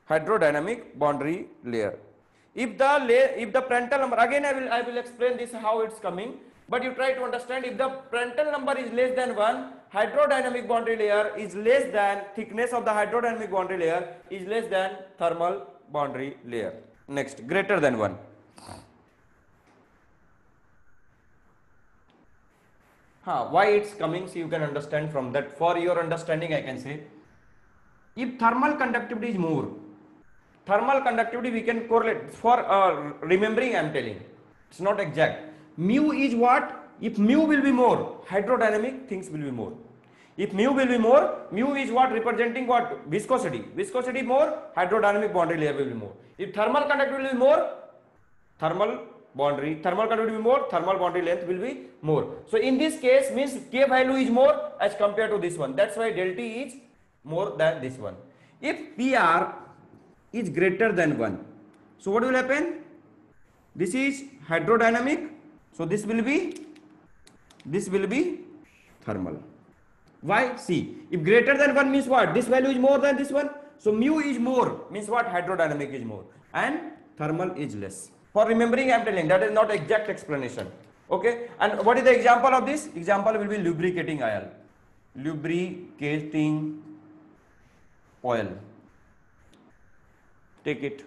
[SPEAKER 1] hydrodynamic boundary layer. If the Prandtl number, again I will explain this how it's coming, but you try to understand. If the Prandtl number is less than 1, hydrodynamic boundary layer is less than, thickness of the hydrodynamic boundary layer is less than thermal boundary layer. Next, greater than 1. Why it's coming, so you can understand from that. For your understanding, I can say, if thermal conductivity is more, we can correlate. For remembering, I am telling, it's not exact. Mu is what? If mu will be more, hydrodynamic things will be more. If mu will be more, mu is what? Representing what? Viscosity. Viscosity more, hydrodynamic boundary layer will be more. If thermal conductivity will be more, thermal conductivity will be more, thermal boundary length will be more. So in this case means k value is more as compared to this one. That's why del T is more than this one. If PR is greater than 1, so what will happen? This is hydrodynamic, so this will be thermal. Why? See, if greater than 1 means what? This value is more than this one. So mu is more means what? Hydrodynamic is more and thermal is less. For remembering, I am telling, that is not exact explanation. Okay. And what is the example of this? Example will be lubricating oil. Lubricating oil. Take it.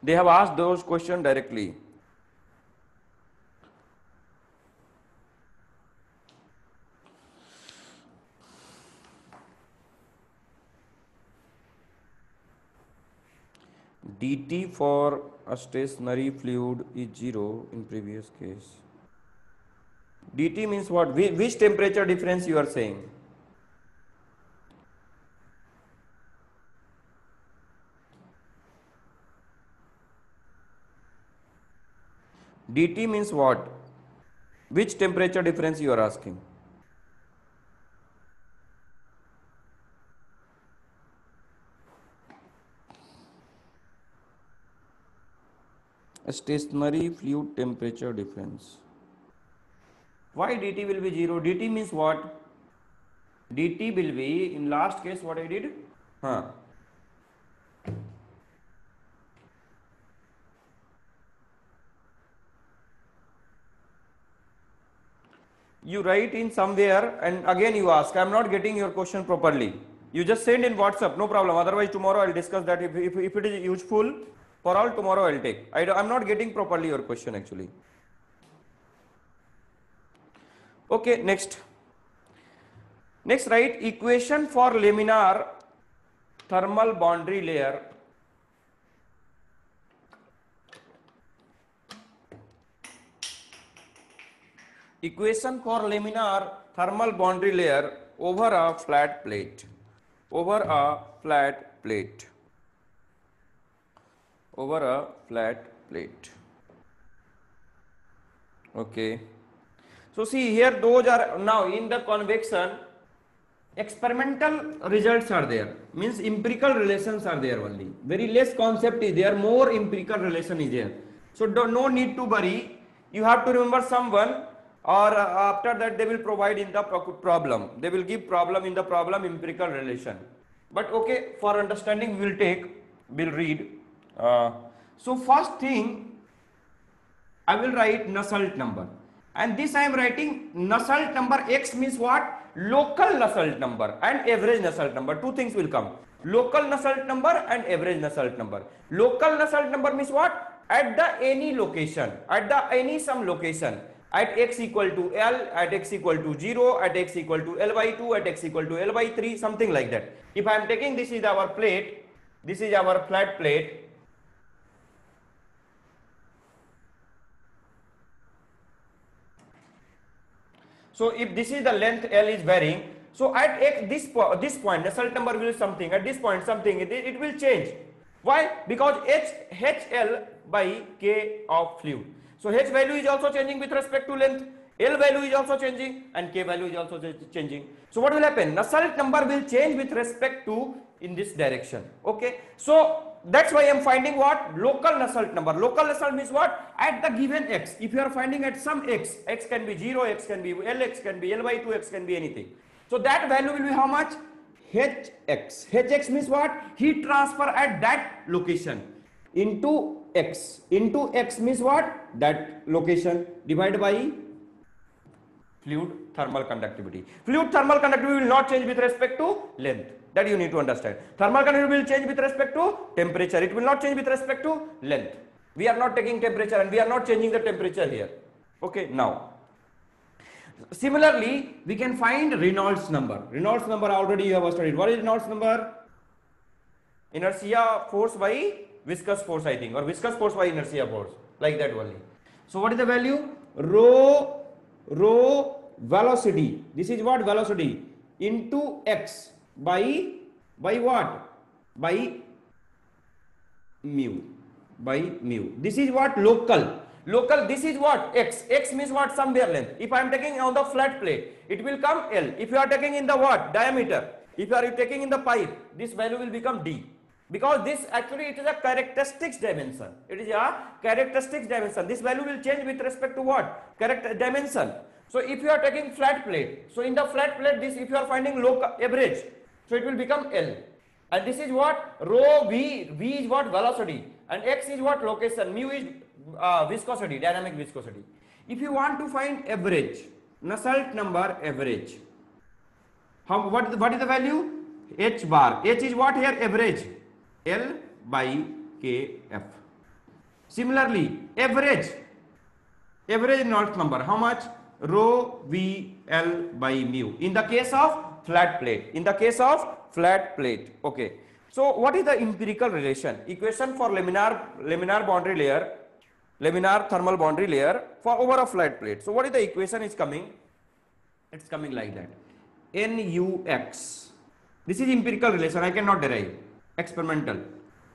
[SPEAKER 1] They have asked those questions directly. dt for a stationary fluid is 0 in previous case. dt means what? Which temperature difference you are saying? dt means what? Which temperature difference you are asking? A stationary fluid temperature difference. Why dt will be 0? dt means what? dt will be, in last case what I did? You write in somewhere and again you ask, I am not getting your question properly. You just send in WhatsApp, no problem. Otherwise tomorrow I will discuss that. If it is useful for all, tomorrow I will take. I am not getting properly your question actually. Okay, next. Next, write equation for laminar thermal boundary layer. Equation for laminar thermal boundary layer over a flat plate. Over a flat plate. Over a flat plate. Okay. So see here, those are now in the convection. Experimental results are there, means empirical relations are there only. Very less concept is there, more empirical relation is there. So no need to worry. You have to remember someone, or after that they will provide in the problem. They will give problem in the problem, empirical relation. But okay, for understanding we'll read. So first thing, I will write Nusselt number. And this I am writing Nusselt number. X means what? Local Nusselt number and average Nusselt number. Two things will come. Local Nusselt number and average Nusselt number. Local Nusselt number means what? At the any location, at the any some location, at x equal to L, at x equal to 0, at x equal to L by 2, at x equal to L by 3, something like that. If I am taking, this is our plate, this is our flat plate. So if this is the length L is varying, so at x, this point, Nusselt number will be something, at this point something, it will change. Why? Because HL by K of fluid. So H value is also changing with respect to length, L value is also changing, and K value is also changing. So what will happen? Nusselt number will change with respect to in this direction. Okay. So that's why I am finding what? Local Nusselt number. Local Nusselt means what? At the given x. If you are finding at some x, x can be 0, x can be L, x can be L by 2, x can be anything. So that value will be how much? Hx. Hx means what? Heat transfer at that location into x. Into x means what? That location divided by fluid thermal conductivity. Fluid thermal conductivity will not change with respect to length. That you need to understand. Thermal conductivity will change with respect to temperature. It will not change with respect to length. We are not taking temperature and we are not changing the temperature here. Okay, now. Similarly, we can find Reynolds number. Reynolds number already you have studied. What is Reynolds number? Inertia force by viscous force, I think, or viscous force by inertia force, like that only. So what is the value? Rho velocity. This is what? Velocity into x by what? By mu. By mu. This is what? Local. Local, this is what? X. X means what? Somewhere length. If I am taking on the flat plate, it will come L. If you are taking in the what? Diameter. If you are taking in the pipe, this value will become D. Because this actually it is a characteristics dimension. It is a characteristics dimension. This value will change with respect to what? Character dimension. So if you are taking flat plate, so in the flat plate, this if you are finding local average, so it will become L. And this is what? Rho V. V is what? Velocity. And X is what? Location. Mu is viscosity, dynamic viscosity. If you want to find average, Nusselt number average, what is the value? H bar. H is what here? Average. L by Kf. Similarly, average Reynolds number, how much? Rho V L by mu. In the case of flat plate. In the case of flat plate. Okay. So what is the empirical relation? Equation for laminar boundary layer, laminar thermal boundary layer for over a flat plate. So what is the equation is coming? It's coming like that. NUX. This is empirical relation. I cannot derive. Experimental.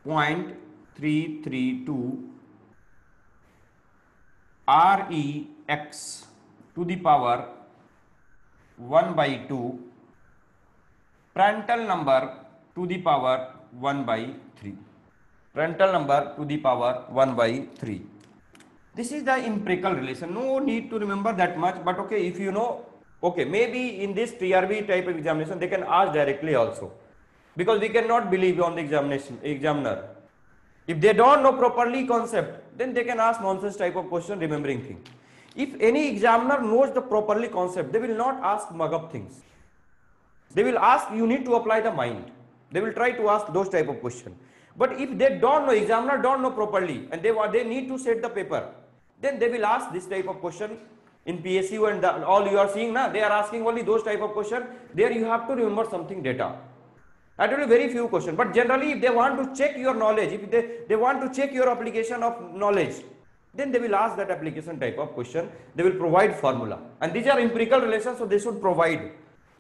[SPEAKER 1] 0.332 REX to the power 1 by 2 Prandtl number to the power 1 by 3. Prandtl number to the power 1 by 3. This is the empirical relation. No need to remember that much, but okay, if you know, okay, maybe in this TRB type of examination they can ask directly also, because we cannot believe on the examiner. If they don't know properly concept, then they can ask nonsense type of question remembering thing. If any examiner knows the properly concept, they will not ask mug up things. They will ask, you need to apply the mind. They will try to ask those type of question. But if they don't know, examiner don't know properly, and they need to set the paper, then they will ask this type of question in PSU and all you are seeing now. They are asking only those type of question. There you have to remember something data. I told you very few questions, but generally if they want to check your knowledge, if they want to check your application of knowledge, then they will ask that application type of question. They will provide formula, and these are empirical relations, so they should provide.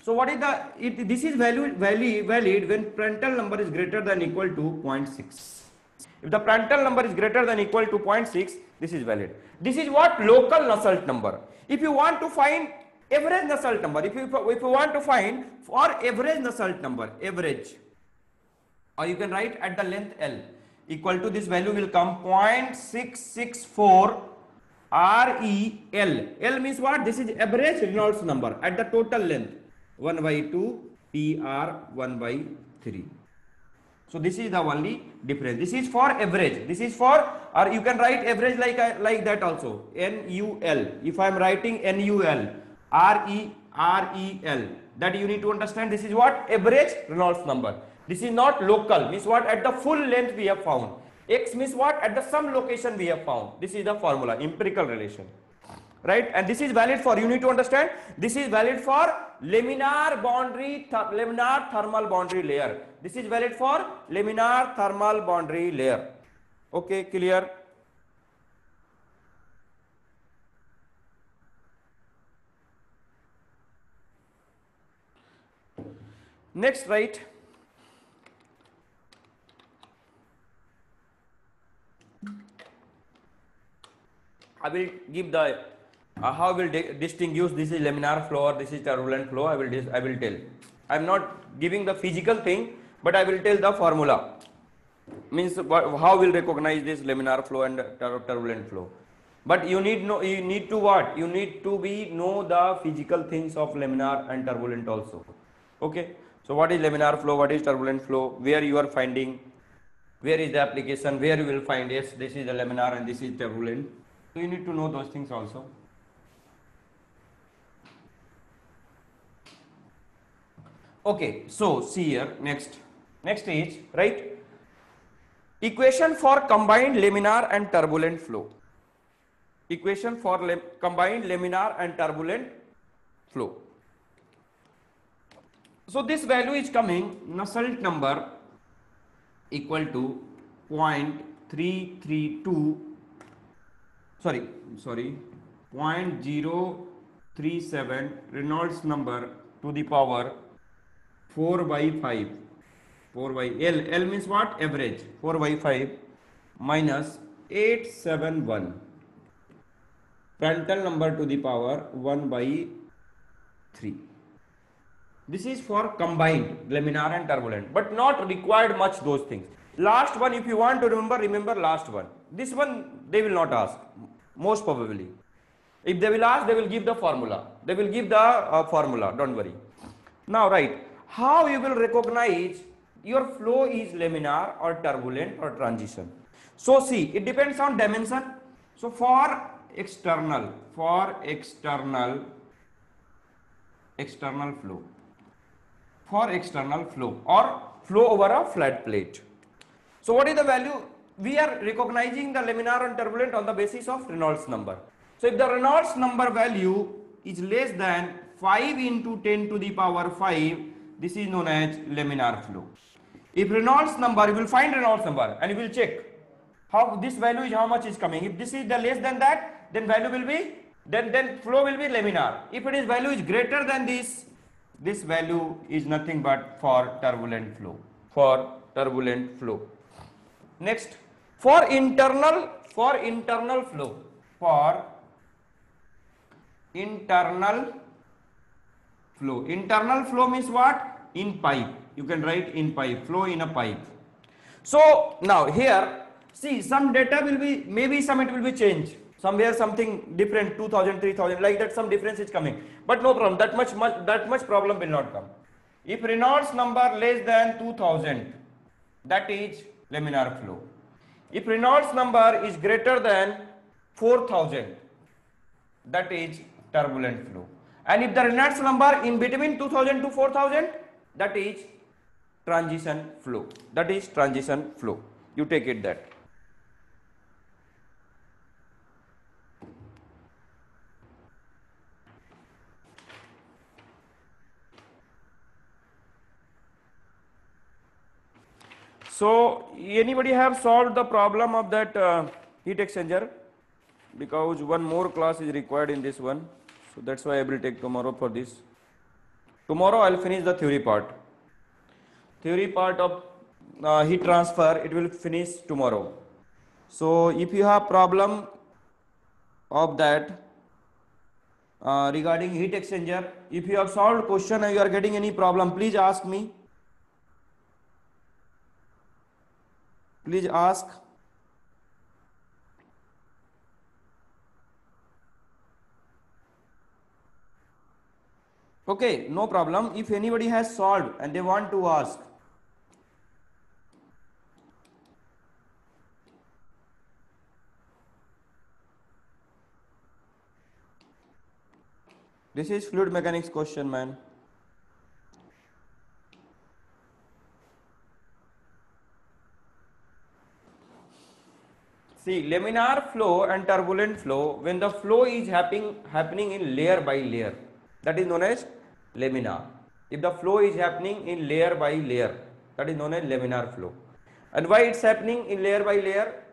[SPEAKER 1] So what is this is valid when Prandtl number is greater than equal to 0.6. If the Prandtl number is greater than equal to 0.6, this is valid. This is what local Nusselt number. If you want to find average Nusselt number, if you want to find for average Nusselt number, average, or you can write at the length L equal to, this value will come 0.664 REL. L means what? This is average Reynolds number at the total length 1 by 2 PR 1 by 3. So this is the only difference. This is for average. This is for, or you can write average like that also. NUL. If I am writing NUL, REL, that you need to understand. This is what? Average Reynolds number. This is not local. Means what? At the full length we have found. X means what? At the some location we have found. This is the formula, empirical relation. Right? And this is valid for, you need to understand, this is valid for laminar thermal boundary layer. This is valid for laminar thermal boundary layer. Okay, clear? Next, right? I will give the how will distinguish this is laminar flow or this is turbulent flow. I will tell. I am not giving the physical thing, but I will tell the formula. Means how will recognize this laminar flow and turbulent flow. But you need to what? You need to know the physical things of laminar and turbulent also. Okay. So what is laminar flow? What is turbulent flow? Where you are finding? Where is the application? Where you will find? Yes, this is the laminar and this is turbulent. So you need to know those things also. Okay, so see here, next is, right, equation for combined laminar and turbulent flow. Equation for combined laminar and turbulent flow. So this value is coming, Nusselt number equal to 0.332, sorry, 0.037 Reynolds number to the power 4 by 5, 4 by L means what? Average, 4 by 5 minus 871 Prandtl number to the power 1 by 3. This is for combined laminar and turbulent, but not required much those things. Last one, if you want to remember last one. This one they will not ask, most probably. If they will ask, they will give the formula. They will give the formula, don't worry. Now, right. How you will recognize your flow is laminar or turbulent or transition? So see, it depends on dimension. So for external flow, or flow over a flat plate. So what is the value? We are recognizing the laminar and turbulent on the basis of Reynolds number. So if the Reynolds number value is less than 5 into 10 to the power 5, this is known as laminar flow. If Reynolds number, you will find Reynolds number and you will check how this value is, how much is coming. If this is the less than that, then value will be, then flow will be laminar. If it is value is greater than this value is nothing but for turbulent flow. For turbulent flow. Next, for internal flow, for internal flow means what? In pipe. You can write in pipe, flow in a pipe. So now here, see, some data will be, maybe some it will be changed. Somewhere something different, 2000, 3000, like that, some difference is coming. But no problem, that much problem will not come. If Reynolds number less than 2000, that is laminar flow. If Reynolds number is greater than 4000, that is turbulent flow. And if the Reynolds number in between 2000 to 4000, that is transition flow. That is transition flow. You take it that. So anybody have solved the problem of that heat exchanger? Because one more class is required in this one. So that's why I will take tomorrow for this. Tomorrow I'll finish the theory part. Theory part of heat transfer, it will finish tomorrow. So if you have problem of that regarding heat exchanger, if you have solved question and you are getting any problem, please ask me. Please ask. Okay, no problem. If anybody has solved and they want to ask. This is fluid mechanics question, man. See, laminar flow and turbulent flow, when the flow is happening in layer by layer, that is known as laminar. If the flow is happening in layer by layer, that is known as laminar flow. And why it's happening in layer by layer?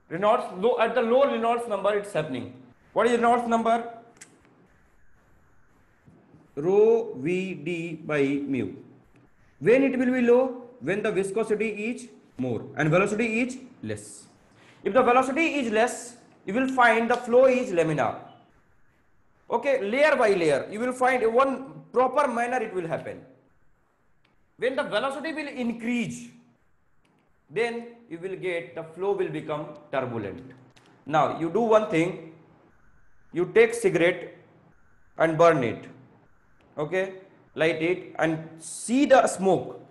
[SPEAKER 1] Reynolds, at the low Reynolds number it's happening. What is Reynolds number? Rho Vd by mu. When it will be low? When the viscosity is more and velocity is less. If the velocity is less, you will find the flow is laminar. Okay, layer by layer, you will find one proper manner it will happen. When the velocity will increase, then you will get the flow will become turbulent. Now you do one thing, you take cigarette and burn it. Okay, light it and see the smoke.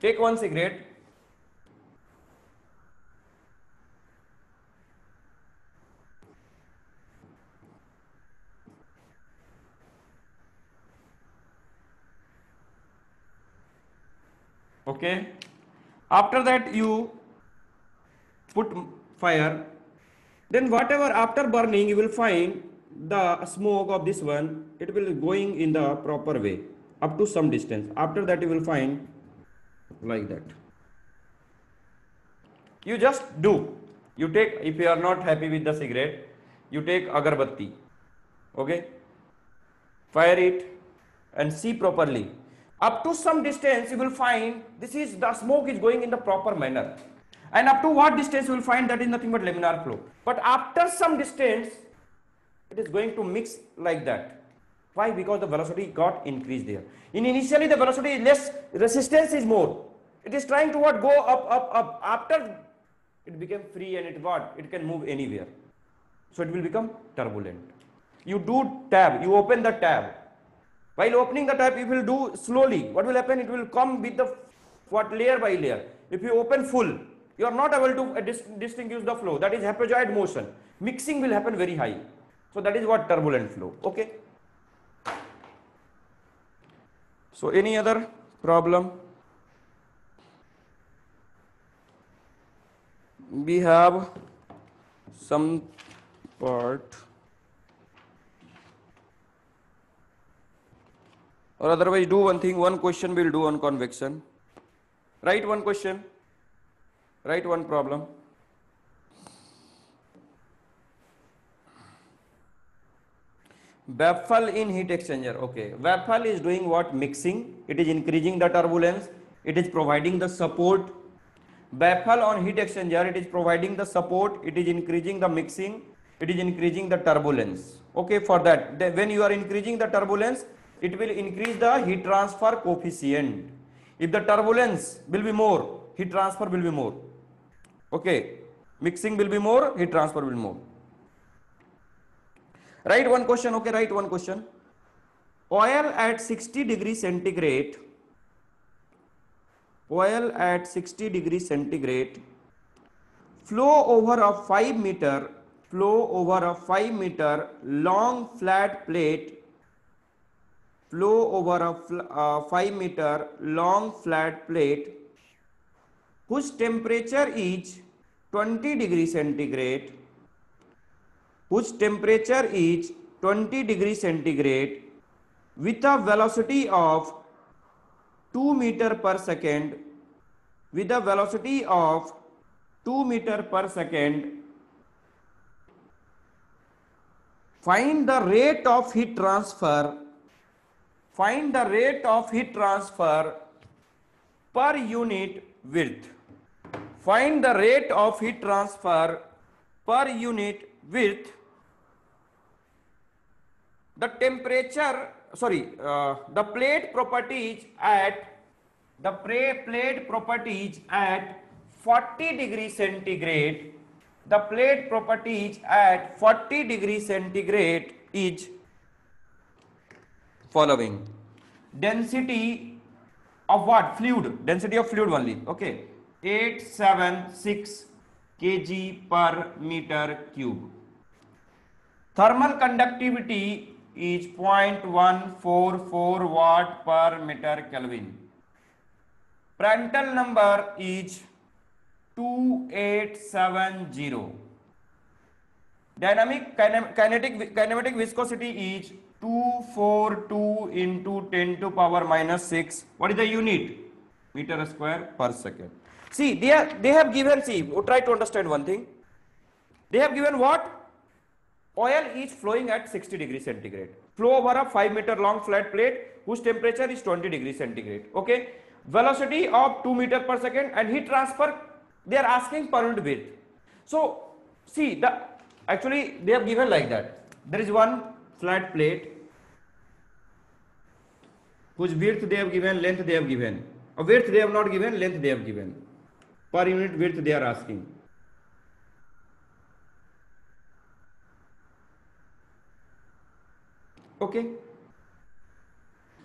[SPEAKER 1] Take one cigarette. Okay, after that you put fire, then whatever after burning you will find the smoke of this one, it will going in the proper way up to some distance. After that you will find like that. You just do, you take, if you are not happy with the cigarette, you take agarbatti, okay, fire it and see properly. Up to some distance you will find this is the smoke is going in the proper manner, and up to what distance you will find that is nothing but laminar flow. But after some distance it is going to mix like that. Why? Because the velocity got increased there. Initially the velocity is less, resistance is more. It is trying to what? Go up. After it became free and it can move anywhere. So it will become turbulent. You do tab, you open the tab. While opening the tap, you will do slowly. What will happen? It will come with the layer by layer. If you open full, you are not able to distinguish the flow. That is haphazard motion. Mixing will happen very high. So that is what turbulent flow. Okay. So any other problem? We have some part. Or otherwise do one thing, one question we will do on convection. Write one question, write one problem. Baffle in heat exchanger. Okay, baffle is doing what? Mixing. It is increasing the turbulence. It is providing the support. Baffle on heat exchanger, it is providing the support. It is increasing the mixing. It is increasing the turbulence. Okay, for that, when you are increasing the turbulence, it will increase the heat transfer coefficient. If the turbulence will be more, heat transfer will be more. Okay, mixing will be more, heat transfer will be more. Write one question. Okay, write one question. Oil at 60 degrees centigrade, oil at 60 degrees centigrade, flow over a 5 meter long flat plate, flow over a 5 meter long flat plate whose temperature is 20 degrees centigrade, whose temperature is 20 degrees centigrade with a velocity of 2 meter per second, with a velocity of 2 meter per second. Find the rate of heat transfer. Find the rate of heat transfer per unit width. Find the rate of heat transfer per unit width. The temperature, the plate properties at 40 degrees centigrade. The plate properties at 40 degrees centigrade is following. Density of what? Fluid. Density of fluid only. Okay. 876 kg per meter cube. Thermal conductivity is 0.144 watt per meter Kelvin. Prandtl number is 2870. Kinematic viscosity is 242 into 10 to power minus 6. What is the unit? Meter square per second. See, they have given, try to understand one thing. They have given what? Oil is flowing at 60 degrees centigrade. Flow over a 5 meter long flat plate whose temperature is 20 degrees centigrade. Okay. Velocity of 2 meter per second and heat transfer, they are asking per unit width. So, see, actually they have given like that. There is one flat plate whose width they have given, length they have given. A width they have not given, length they have given. Per unit width they are asking. Okay.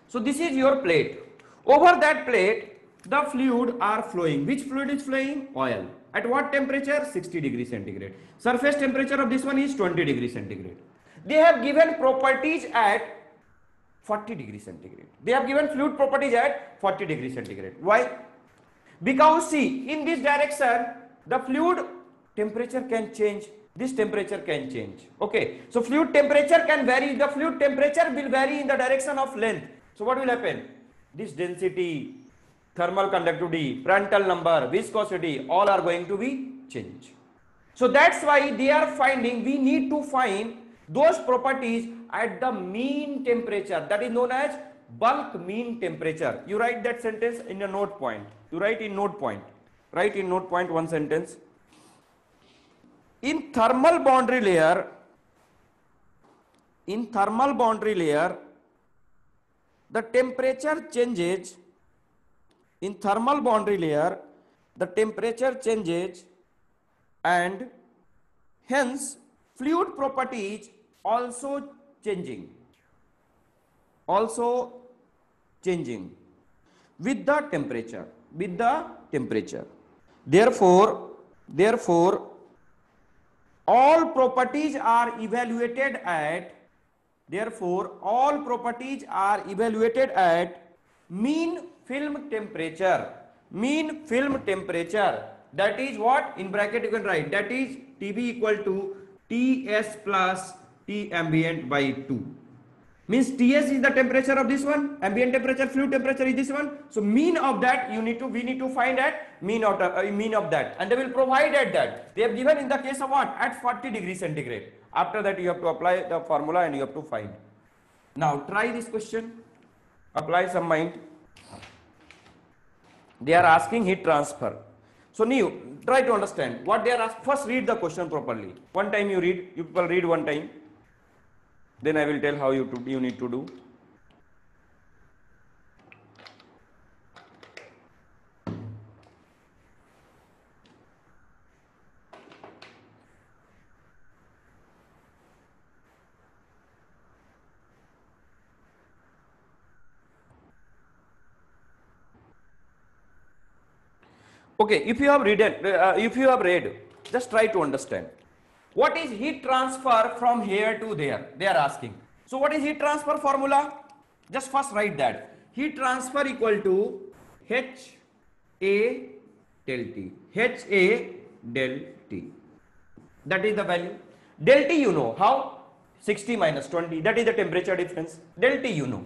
[SPEAKER 1] So this is your plate. Over that plate, the fluid are flowing. Which fluid is flowing? Oil. At what temperature? 60 degrees centigrade. Surface temperature of this one is 20 degrees centigrade. They have given properties at 40 degrees centigrade. They have given fluid properties at 40 degrees centigrade. Why? Because see, in this direction, the fluid temperature can change. This temperature can change. Okay. So fluid temperature can vary. The fluid temperature will vary in the direction of length. So what will happen? This density, thermal conductivity, Prandtl number, viscosity, all are going to be changed. So that's why they are finding, we need to find those properties at the mean temperature, that is known as bulk mean temperature. You write that sentence in a note point. You write in note point. Write in note point one sentence. In thermal boundary layer, the temperature changes. In thermal boundary layer, the temperature changes and hence fluid properties also changing with the temperature. Therefore all properties are evaluated at mean film temperature. That is what? In bracket you can write. That is TB equal to TS plus T ambient by 2. Means Ts is the temperature of this one, ambient temperature, fluid temperature is this one. So mean of that we need to find at mean of that, and they will provide at that. They have given in the case of what? At 40 degrees centigrade. After that you have to apply the formula and you have to find. Now try this question. Apply some mind. They are asking heat transfer. So now try to understand what they are asking. First read the question properly. One time you read. You people read one time. Then I will tell how you need to do. Okay, if you have read, just try to understand. What is heat transfer from here to there? They are asking. So what is heat transfer formula? Just first write that. Heat transfer equal to HA del T. HA del T. That is the value. Del T you know. How? 60 minus 20. That is the temperature difference. Del T you know.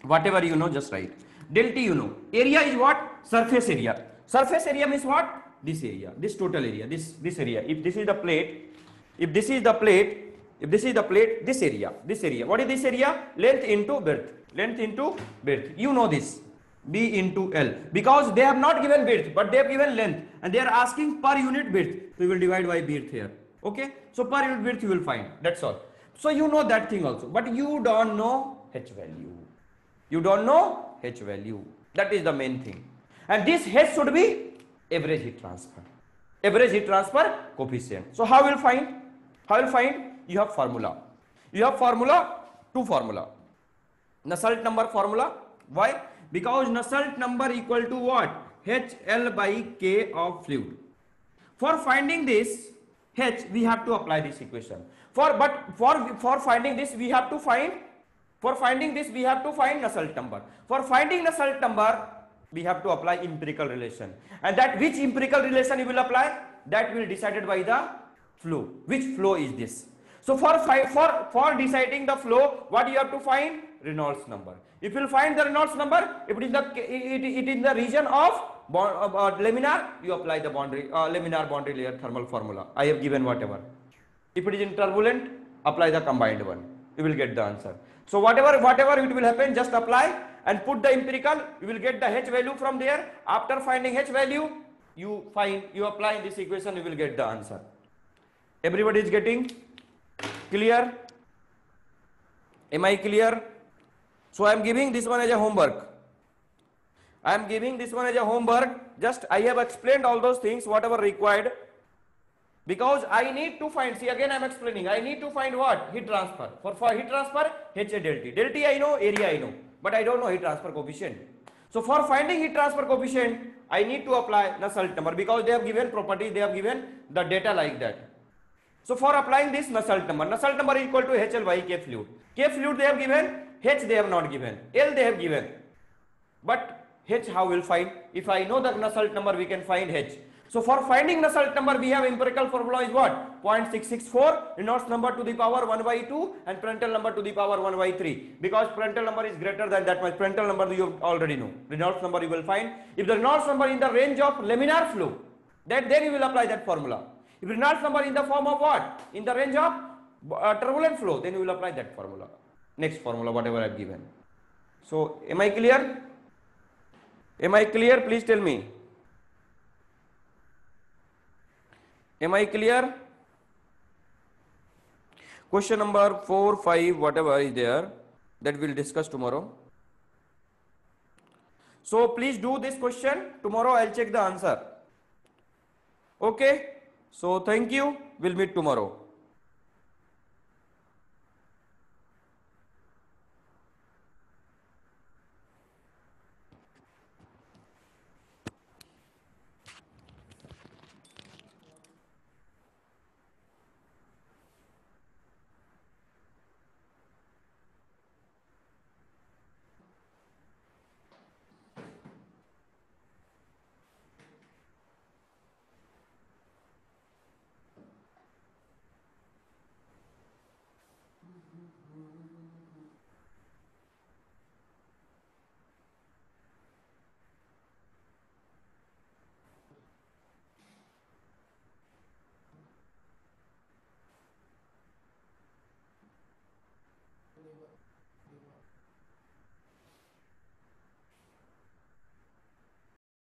[SPEAKER 1] Whatever you know, just write. Del T you know. Area is what? Surface area. Surface area means what? This area, this total area, this area. If this is the plate, this area. What is this area? Length into breadth. You know this. B into L. Because they have not given breadth, but they have given length, and they are asking per unit breadth. So you will divide by breadth here. Okay? So per unit breadth you will find. That's all. So you know that thing also, but you don't know H value. You don't know H value. That is the main thing. And this H should be average heat transfer. Average heat transfer coefficient. So how will find? How will find? You have formula. You have formula, two formula. Nusselt number formula. Why? Because Nusselt number equal to what? HL by K of fluid. For finding this H, we have to apply this equation. For finding this, we have to find. For finding this, we have to find Nusselt number. For finding Nusselt number, we have to apply empirical relation, and that which empirical relation you will apply, that will be decided by the flow. Which flow is this? So for deciding the flow, what you have to find? Reynolds number. If you will find the Reynolds number, if it is in the region of laminar, you apply the laminar boundary layer thermal formula. I have given whatever. If it is in turbulent, apply the combined one. You will get the answer. So whatever it will happen, just apply and put the empirical. You will get the H value from there. After finding H value, you apply this equation, you will get the answer. Everybody is getting clear? Am I clear? So I am giving this one as a homework. Just I have explained all those things, whatever required. Because I need to find, see again I am explaining, I need to find what? Heat transfer. For heat transfer, HA del T. Del T I know, area I know, but I don't know heat transfer coefficient. So for finding heat transfer coefficient, I need to apply Nusselt number, because they have given properties, they have given the data like that. So for applying this Nusselt number is equal to HL by K fluid. K fluid they have given, H they have not given, L they have given. But H how will find? If I know the Nusselt number, we can find H. So for finding Nusselt number, we have empirical formula is what? 0.664, Reynolds number to the power 1 by 2 and Prandtl number to the power 1 by 3. Because Prandtl number is greater than that much. Prandtl number you already know. Reynolds number you will find. If the Reynolds number in the range of laminar flow, then you will apply that formula. If Reynolds number in the form of what? In the range of turbulent flow, then you will apply that formula. Next formula, whatever I have given. So am I clear? Am I clear? Please tell me. Am I clear? Question number 4, 5, whatever is there, that we will discuss tomorrow. So please do this question. Tomorrow I will check the answer. Okay. So thank you. We'll meet tomorrow.